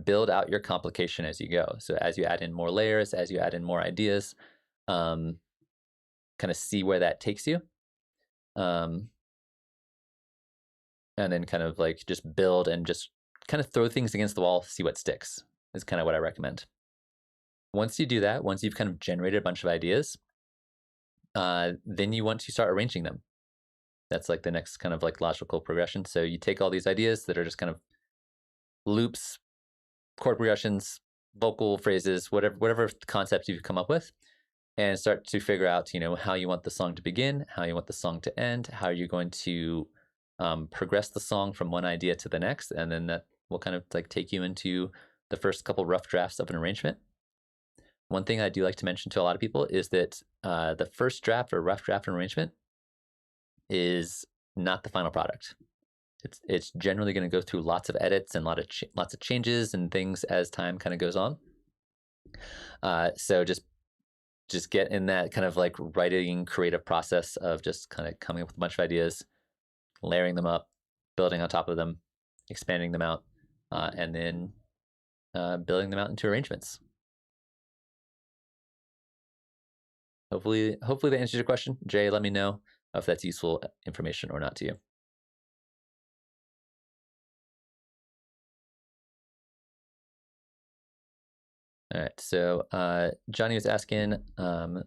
build out your complication as you go. So as you add in more layers, as you add in more ideas, kind of see where that takes you. And then kind of like just build and just kind of throw things against the wall, see what sticks is kind of what I recommend. Once you do that, once you've kind of generated a bunch of ideas, then you want to start arranging them. That's like the next kind of like logical progression. So you take all these ideas that are just kind of loops, chord progressions, vocal phrases, whatever concept you've come up with, and start to figure out, how you want the song to begin, how you want the song to end, how you're going to progress the song from one idea to the next, and then that will kind of like take you into the first couple rough drafts of an arrangement. One thing I do like to mention to a lot of people is that the first draft or rough draft of an arrangement is not the final product. It's generally going to go through lots of edits and lots of changes and things as time kind of goes on. So just get in that kind of like writing creative process of just kind of coming up with a bunch of ideas, layering them up, building on top of them, expanding them out, and then building them out into arrangements. Hopefully that answers your question. Jay, let me know if that's useful information or not to you. All right, so Johnny was asking, can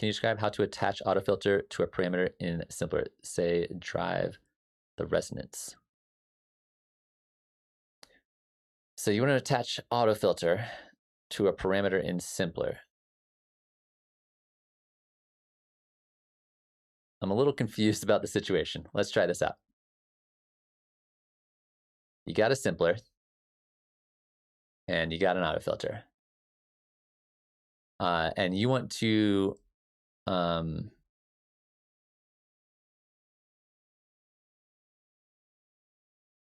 you describe how to attach autofilter to a parameter in Simpler? Say, drive the resonance. So you want to attach autofilter to a parameter in Simpler. I'm a little confused about the situation. Let's try this out. You got a Simpler, and you got an autofilter. And you want to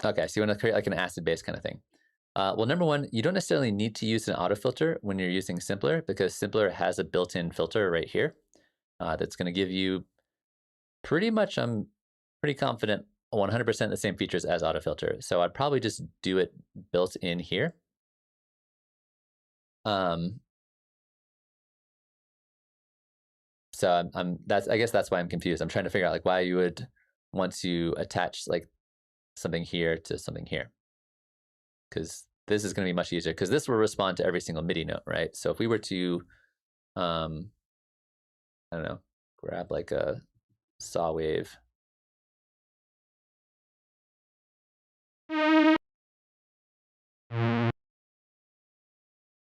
okay, so you want to create like an acid base kind of thing. Well, number one, you don't necessarily need to use an autofilter when you're using Simpler, because Simpler has a built-in filter right here that's going to give you pretty much, I'm pretty confident, 100% the same features as autofilter. So I'd probably just do it built in here. So I guess that's why I'm confused. I'm trying to figure out like why you would want to attach like something here to something here, because this is going to be much easier, because this will respond to every single MIDI note, right? So if we were to, I don't know, grab like a saw wave.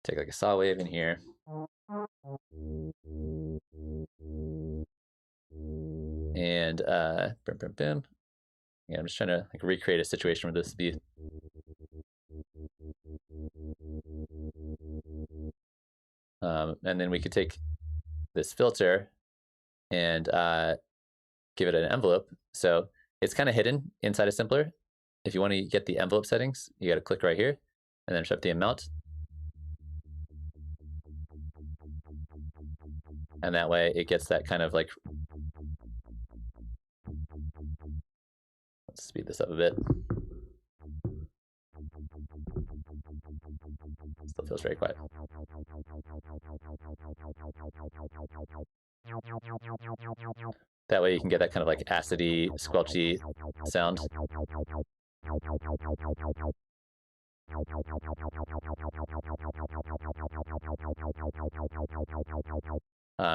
Take like a saw wave in here. And boom, boom, boom. Yeah, I'm just trying to like recreate a situation where this would be. And then we could take this filter and give it an envelope. So it's kind of hidden inside a Simpler. If you want to get the envelope settings, you got to click right here and then shift the amount. And that way it gets that kind of like, let's speed this up a bit. Still feels very quiet. That way you can get that kind of like acidy, squelchy sound.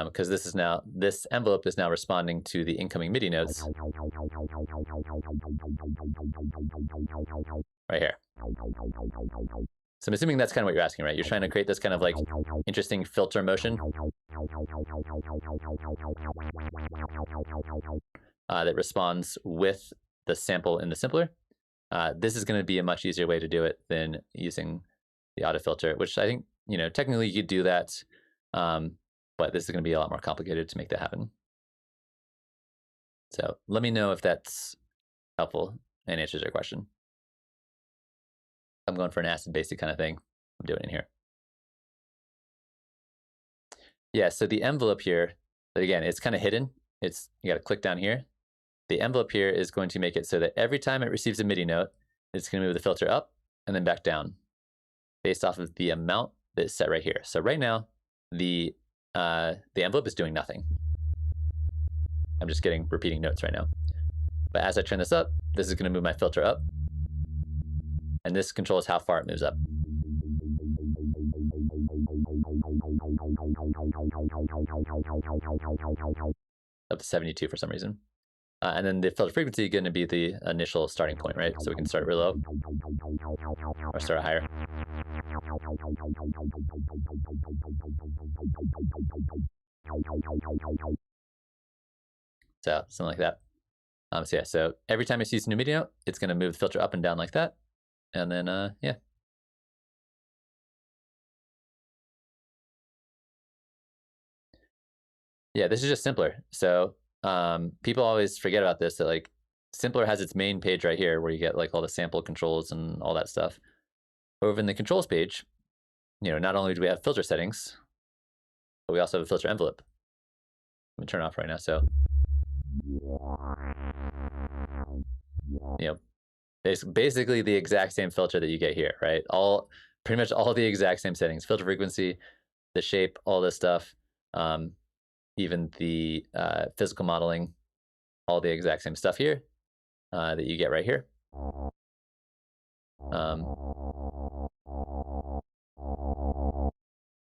Because this envelope is now responding to the incoming MIDI notes right here. So I'm assuming that's kind of what you're asking, right? You're trying to create this kind of like interesting filter motion that responds with the sample in the Simpler. This is going to be a much easier way to do it than using the autofilter, which I think, technically you could do that, but this is going to be a lot more complicated to make that happen. So let me know if that's helpful and answers your question. I'm going for an acid basic kind of thing. I'm doing it in here. Yeah, so the envelope here, but again, it's kind of hidden. You got to click down here. The envelope here is going to make it so that every time it receives a MIDI note, it's going to move the filter up and then back down based off of the amount that's set right here. So right now, the envelope is doing nothing. I'm just getting repeating notes right now. But as I turn this up, this is going to move my filter up. And this controls how far it moves up. Up to 72 for some reason. And then the filter frequency is going to be the initial starting point, right? So we can start real low or start higher. So something like that. So yeah, so every time it sees a new MIDI note, it's going to move the filter up and down like that. And then, yeah. Yeah, this is just Simpler. So people always forget about this, that like Simpler has its main page right here where you get like all the sample controls and all that stuff. Over in the controls page, not only do we have filter settings, but we also have a filter envelope. Let me turn it off right now. So, basically the exact same filter that you get here, right? Pretty much all the exact same settings: filter frequency, the shape, all this stuff, even the physical modeling, all the exact same stuff here that you get right here.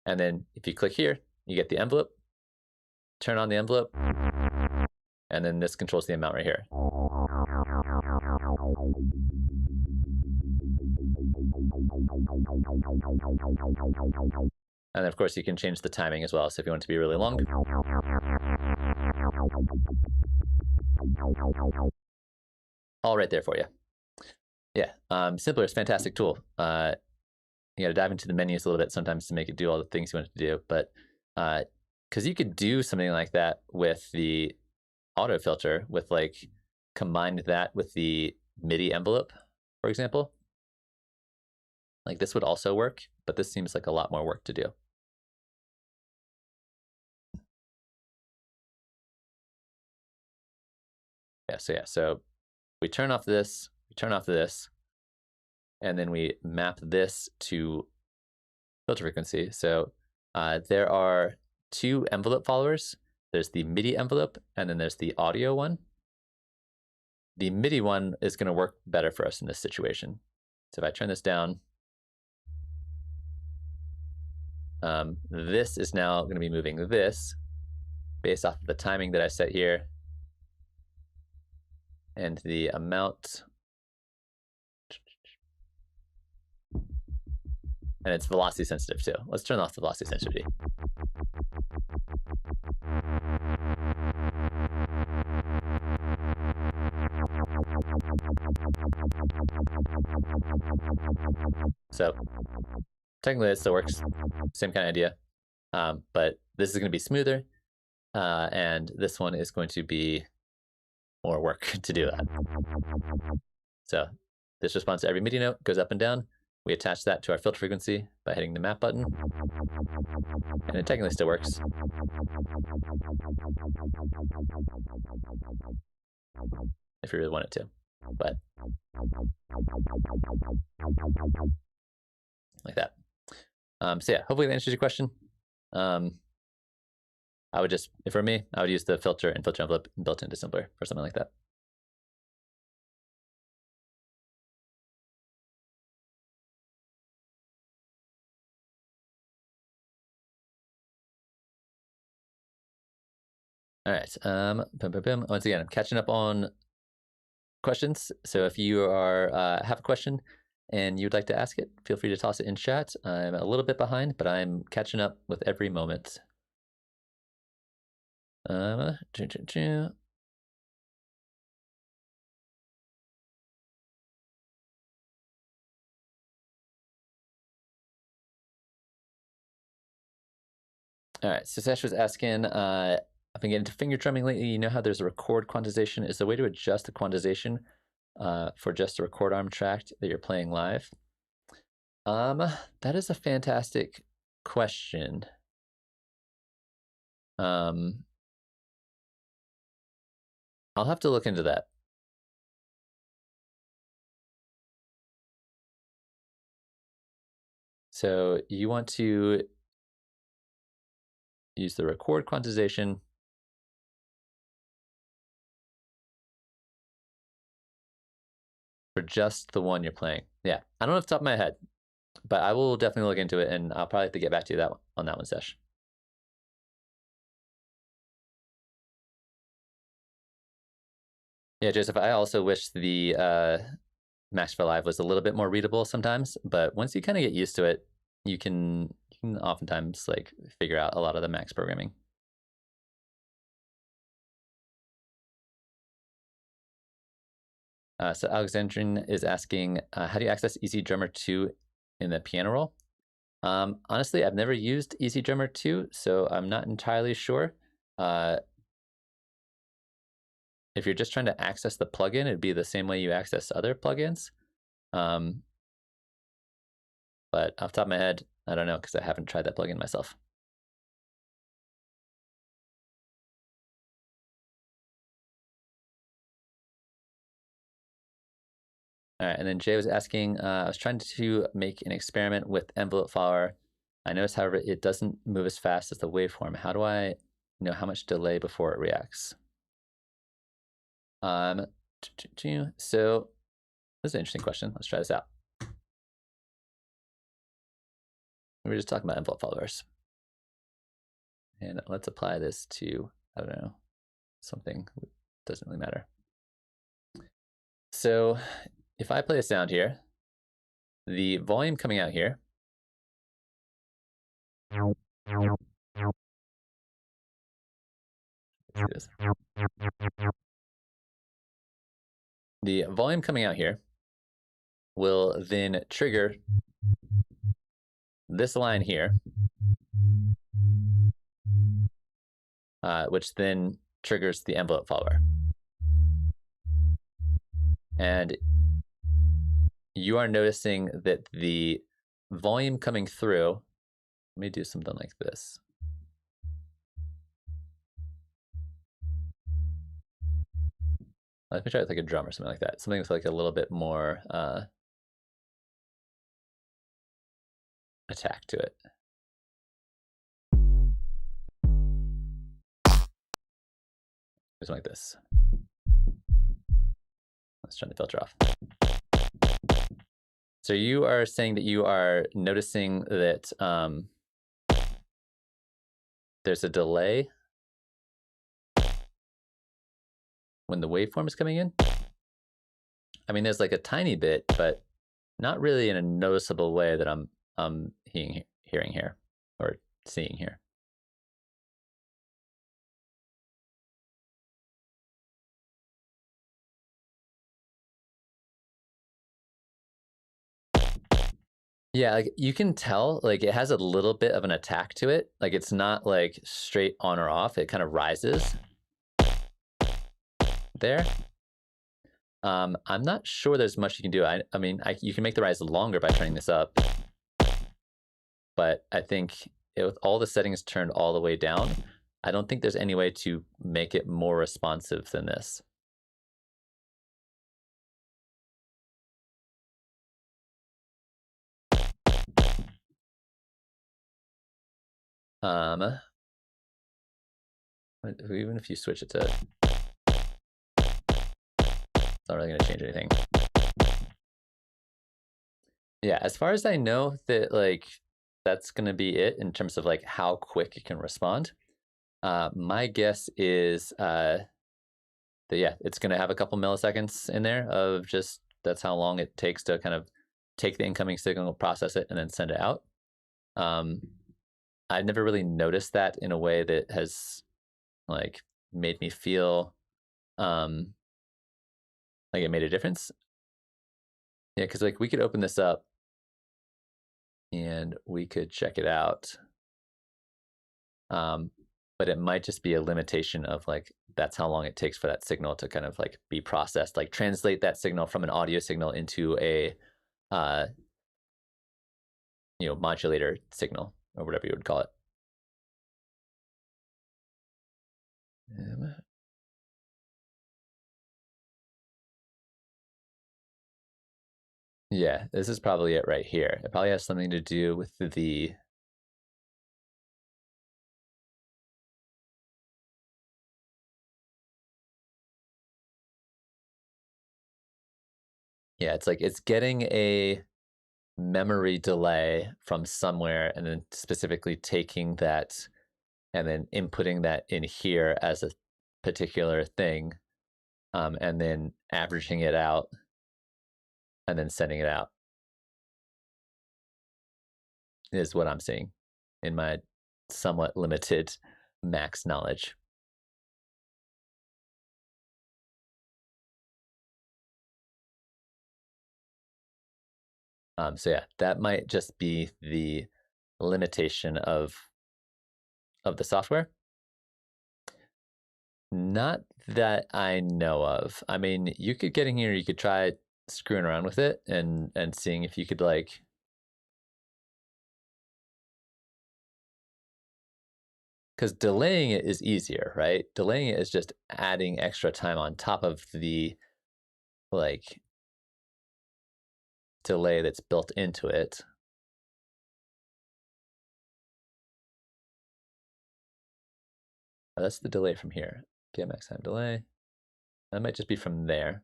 And then if you click here, you get the envelope, turn on the envelope, and then this controls the amount right here. And then of course you can change the timing as well. So if you want it to be really long, all right there for you. Yeah, Simpler is a fantastic tool. You got to dive into the menus a little bit sometimes to make it do all the things you want it to do. But because you could do something like that with the auto filter, with like combine that with the MIDI envelope, for example. Like this would also work, but this seems like a lot more work to do. So we turn off this, and then we map this to filter frequency. So there are two envelope followers. There's the MIDI envelope, and then there's the audio one. The MIDI one is going to work better for us in this situation. So if I turn this down, this is now going to be moving this based off of the timing that I set here and the amount. And it's velocity sensitive too. Let's turn off the velocity sensitivity. So technically it still works, same kind of idea, but this is going to be smoother, and this one is going to be more work to do that. So this responds to every MIDI note, goes up and down. We attach that to our filter frequency by hitting the map button, and it technically still works. If you really want it to, but like that. So yeah, hopefully that answers your question. I would just, if for me, I would use the filter and filter envelope built into Simpler for something like that. All right. Once again, I'm catching up on questions. So if you are have a question and you'd like to ask it, feel free to toss it in chat. I'm a little bit behind, but I'm catching up with every moment. All right, so Sash was asking, I've been getting into finger drumming lately. You know how there's a record quantization? Is there a way to adjust the quantization for just a record arm track that you're playing live? That is a fantastic question. I'll have to look into that. So you want to use the record quantization for just the one you're playing. Yeah, I don't know off the top of my head, but I will definitely look into it, and I'll probably have to get back to you on that one, Sesh. Yeah, Joseph, I also wish the Max for Live was a little bit more readable sometimes, but once you kind of get used to it, you can oftentimes like figure out a lot of the Max programming. So Alexandrine is asking, how do you access Easy Drummer 2 in the piano roll? Honestly, I've never used Easy Drummer 2, so I'm not entirely sure. If you're just trying to access the plugin, it'd be the same way you access other plugins. But off the top of my head, I don't know because I haven't tried that plugin myself. All right, and then Jay was asking, I was trying to make an experiment with envelope follower. I noticed, however, it doesn't move as fast as the waveform. How do I know how much delay before it reacts? So this is an interesting question. Let's try this out. We were just talking about envelope followers. And let's apply this to, I don't know, something. Doesn't really matter. So if I play a sound here, the volume coming out here the volume coming out here will then trigger this line here, which then triggers the envelope follower. And you are noticing that the volume coming through, let me do something like this. Let me try it with like a drum or something like that. Something with like a little bit more attack to it. Something like this. Let's turn the filter off. So you are saying that you are noticing that there's a delay when the waveform is coming in. I mean, there's like a tiny bit, but not really in a noticeable way that I'm hearing here or seeing here. Yeah, like you can tell, like it has a little bit of an attack to it. Like it's not like straight on or off. It kind of rises there. I'm not sure there's much you can do. I mean, you can make the rise longer by turning this up, but I think with all the settings turned all the way down, I don't think there's any way to make it more responsive than this. Even if you switch it to, it's not really going to change anything. Yeah, as far as I know, that like that's going to be it in terms of like how quick it can respond. My guess is that yeah, it's going to have a couple milliseconds in there of just that's how long it takes to kind of take the incoming signal, process it, and then send it out. I've never really noticed that in a way that has like made me feel like it made a difference. Yeah, because like we could open this up and we could check it out. But it might just be a limitation of like that's how long it takes for that signal to kind of like be processed, like translate that signal from an audio signal into a modulator signal or whatever you would call it. Yeah, this is probably it right here. It probably has something to do with the yeah, it's like it's getting a memory delay from somewhere and then specifically taking that and then inputting that in here as a particular thing, and then averaging it out and then sending it out is what I'm seeing in my somewhat limited max knowledge. So yeah, that might just be the limitation of the software. Not that I know of. I mean, you could get in here, you could try screwing around with it and seeing if you could like because delaying it is easier, right? Delaying it is just adding extra time on top of the like delay that's built into it. Oh, that's the delay from here. Get max time delay. That might just be from there.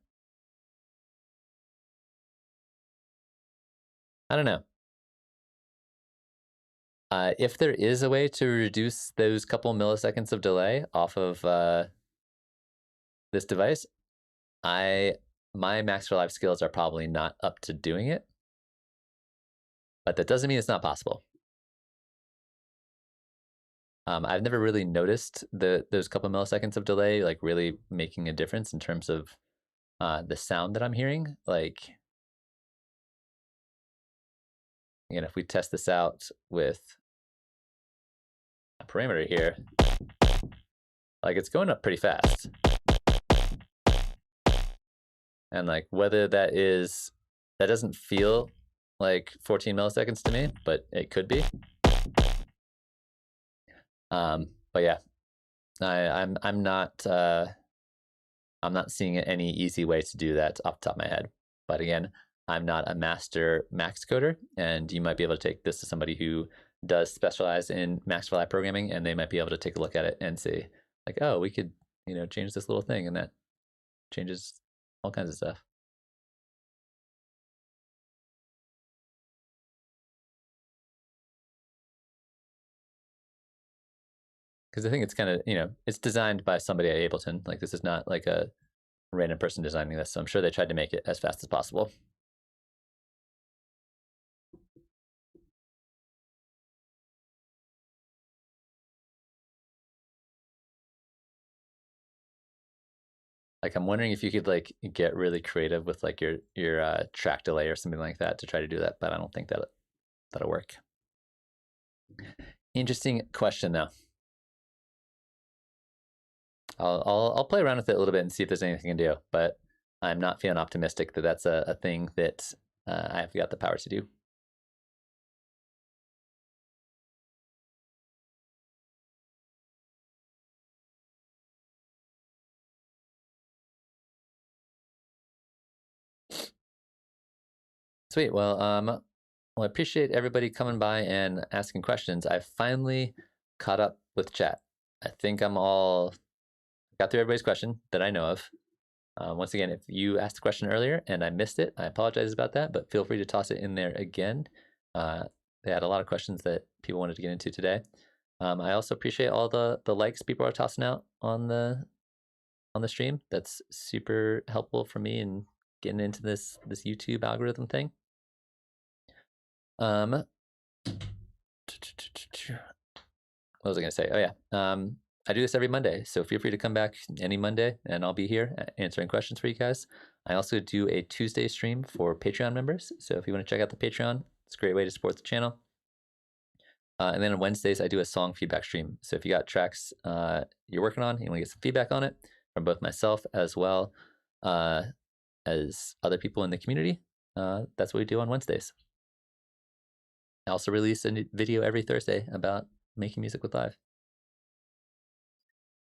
I don't know. If there is a way to reduce those couple milliseconds of delay off of this device, my Max for Live skills are probably not up to doing it, but that doesn't mean it's not possible. I've never really noticed those couple milliseconds of delay like really making a difference in terms of the sound that I'm hearing. Like, again, if we test this out with a parameter here, like it's going up pretty fast. And like whether that doesn't feel like 14 milliseconds to me, but it could be. But yeah, I'm not seeing any easy way to do that off the top of my head. But again, I'm not a master Max coder, and you might be able to take this to somebody who does specialize in Max for Live programming, and they might be able to take a look at it and say, like, oh, we could, change this little thing, and that changes all kinds of stuff. Because I think it's kind of, it's designed by somebody at Ableton. Like, this is not like a random person designing this, so I'm sure they tried to make it as fast as possible. Like, I'm wondering if you could like get really creative with like your track delay or something like that to try to do that, but I don't think that'll work. Interesting question though. I'll play around with it a little bit and see if there's anything I can do, but I'm not feeling optimistic that that's a thing that I've got the power to do. Sweet. Well, I appreciate everybody coming by and asking questions. I finally caught up with chat. I think got through everybody's question that I know of. Once again, if you asked a question earlier and I missed it, I apologize about that, but feel free to toss it in there again. They had a lot of questions that people wanted to get into today. I also appreciate all the likes people are tossing out on the stream. That's super helpful for me in getting into this YouTube algorithm thing. What was I going to say? Oh yeah. I do this every Monday, so feel free to come back any Monday and I'll be here answering questions for you guys. I also do a Tuesday stream for Patreon members, so if you want to check out the Patreon, it's a great way to support the channel. And then on Wednesdays, I do a song feedback stream. So if you got tracks you're working on, you want to get some feedback on it from both myself as well as other people in the community, that's what we do on Wednesdays. I also release a video every Thursday about making music with Live.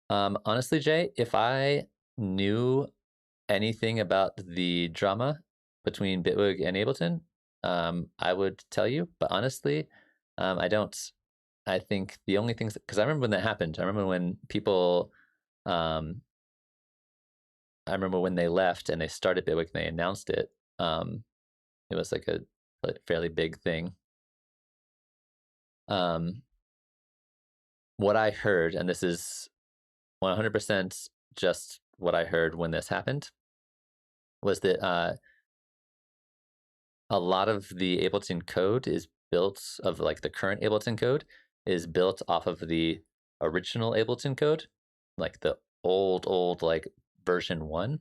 Honestly, Jay, if I knew anything about the drama between Bitwig and Ableton, I would tell you. But honestly, I don't. I think the only things, because I remember when that happened. I remember when people, I remember when they left and they started Bitwig and they announced it. It was like a fairly big thing. What I heard, and this is 100% just what I heard when this happened, was that a lot of the Ableton code is built of like the current Ableton code is built off of the original Ableton code, like the old like version 1.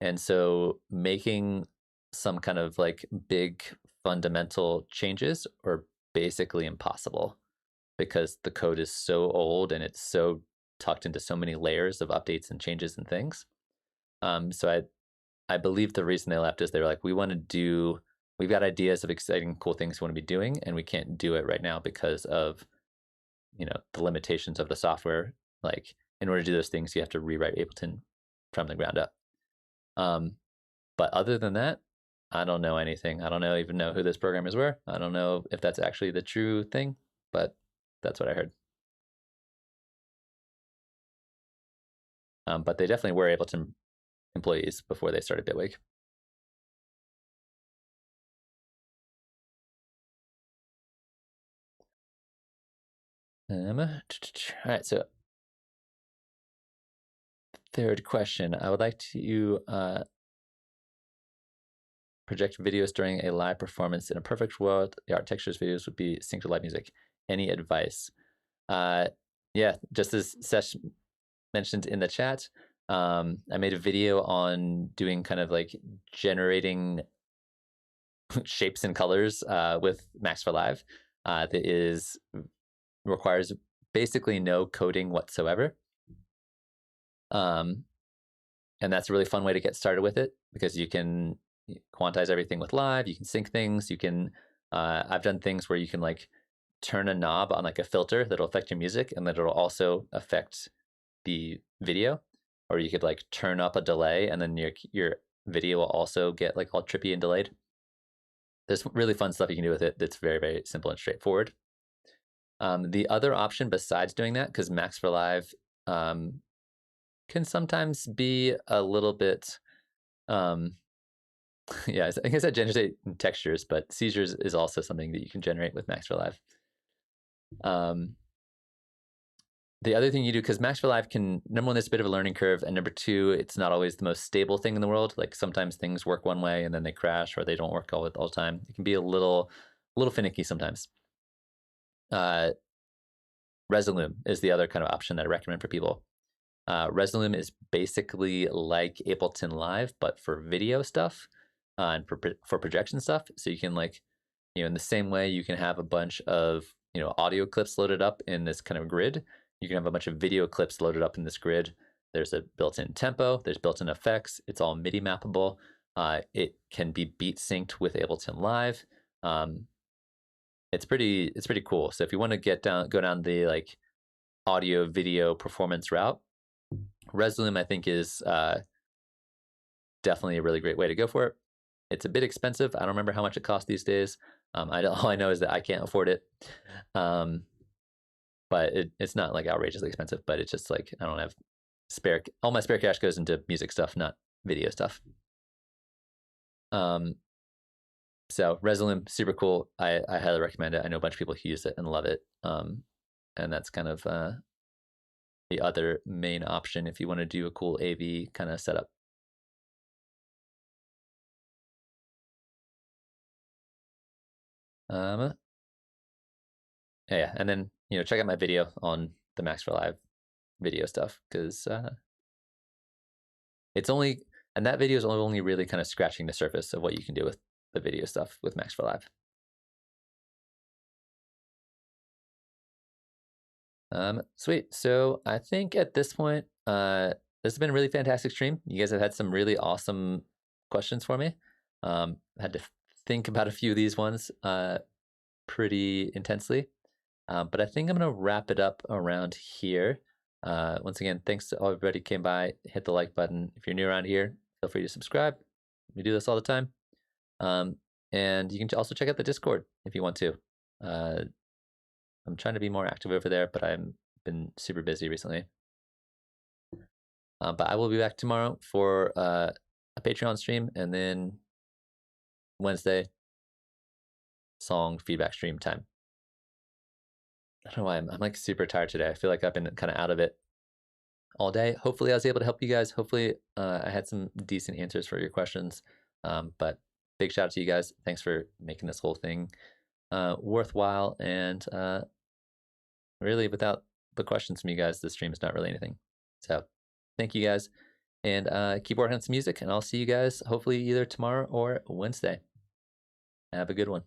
And so making some kind of like big fundamental changes are basically impossible because the code is so old and it's so tucked into so many layers of updates and changes and things. So I believe the reason they left is they were like, we've got ideas of exciting, cool things we want to be doing, and we can't do it right now because of, the limitations of the software. Like, in order to do those things, you have to rewrite Ableton from the ground up. But other than that, I don't know anything. I don't even know who those programmers were. I don't know if that's actually the true thing, but that's what I heard. But they definitely were Ableton employees before they started Bitwig. All right, so third question. I would like to project videos during a live performance. In a perfect world, the art textures videos would be synced to live music. Any advice? Yeah, just as Sesh mentioned in the chat, I made a video on doing kind of like generating shapes and colors with Max for Live. That requires basically no coding whatsoever. And that's a really fun way to get started with it because you can quantize everything with Live. You can sync things. You can. I've done things where you can like turn a knob on like a filter that'll affect your music, and that it'll also affect the video. Or you could like turn up a delay, and then your video will also get like all trippy and delayed. There's really fun stuff you can do with it that's very, very simple and straightforward. The other option besides doing that, because Max for Live can sometimes be a little bit, yeah, I guess I generate textures, but seizures is also something that you can generate with Max for Live. The other thing you do, because Max for Live can, number one, there's a bit of a learning curve, and number two, it's not always the most stable thing in the world. Like sometimes things work one way and then they crash, or they don't work all the time. It can be a little finicky sometimes. Resolume is the other kind of option that I recommend for people. Resolume is basically like Ableton Live, but for video stuff and for projection stuff. So you can like, in the same way you can have a bunch of, audio clips loaded up in this kind of grid. You can have a bunch of video clips loaded up in this grid. There's a built-in tempo, there's built-in effects, it's all MIDI mappable. It can be beat synced with Ableton Live. It's pretty cool. So if you want to go down the like audio video performance route, Resolume I think is definitely a really great way to go for it. It's a bit expensive. I don't remember how much it costs these days. All I know is that I can't afford it. But it's not like outrageously expensive, but it's just like I don't have all my spare cash goes into music stuff, not video stuff. So Resolume, super cool. I highly recommend it. I know a bunch of people who use it and love it. And that's kind of the other main option if you want to do a cool AV kind of setup. Yeah, and then check out my video on the Max for Live video stuff because and that video is only really kind of scratching the surface of what you can do with the video stuff with Max for Live. Sweet. So I think at this point, this has been a really fantastic stream. You guys have had some really awesome questions for me. I had to think about a few of these ones pretty intensely. But I think I'm going to wrap it up around here. Once again, thanks to everybody who came by. Hit the like button. If you're new around here, feel free to subscribe. We do this all the time. And you can also check out the Discord if you want to. I'm trying to be more active over there, but I've been super busy recently. But I will be back tomorrow for a Patreon stream, and then Wednesday, song feedback stream time. I don't know why I'm like super tired today. I feel like I've been kind of out of it all day. Hopefully I was able to help you guys. Hopefully I had some decent answers for your questions. But big shout out to you guys. Thanks for making this whole thing worthwhile. And really, without the questions from you guys, the stream is not really anything. So thank you guys. And keep working on some music. And I'll see you guys hopefully either tomorrow or Wednesday. Have a good one.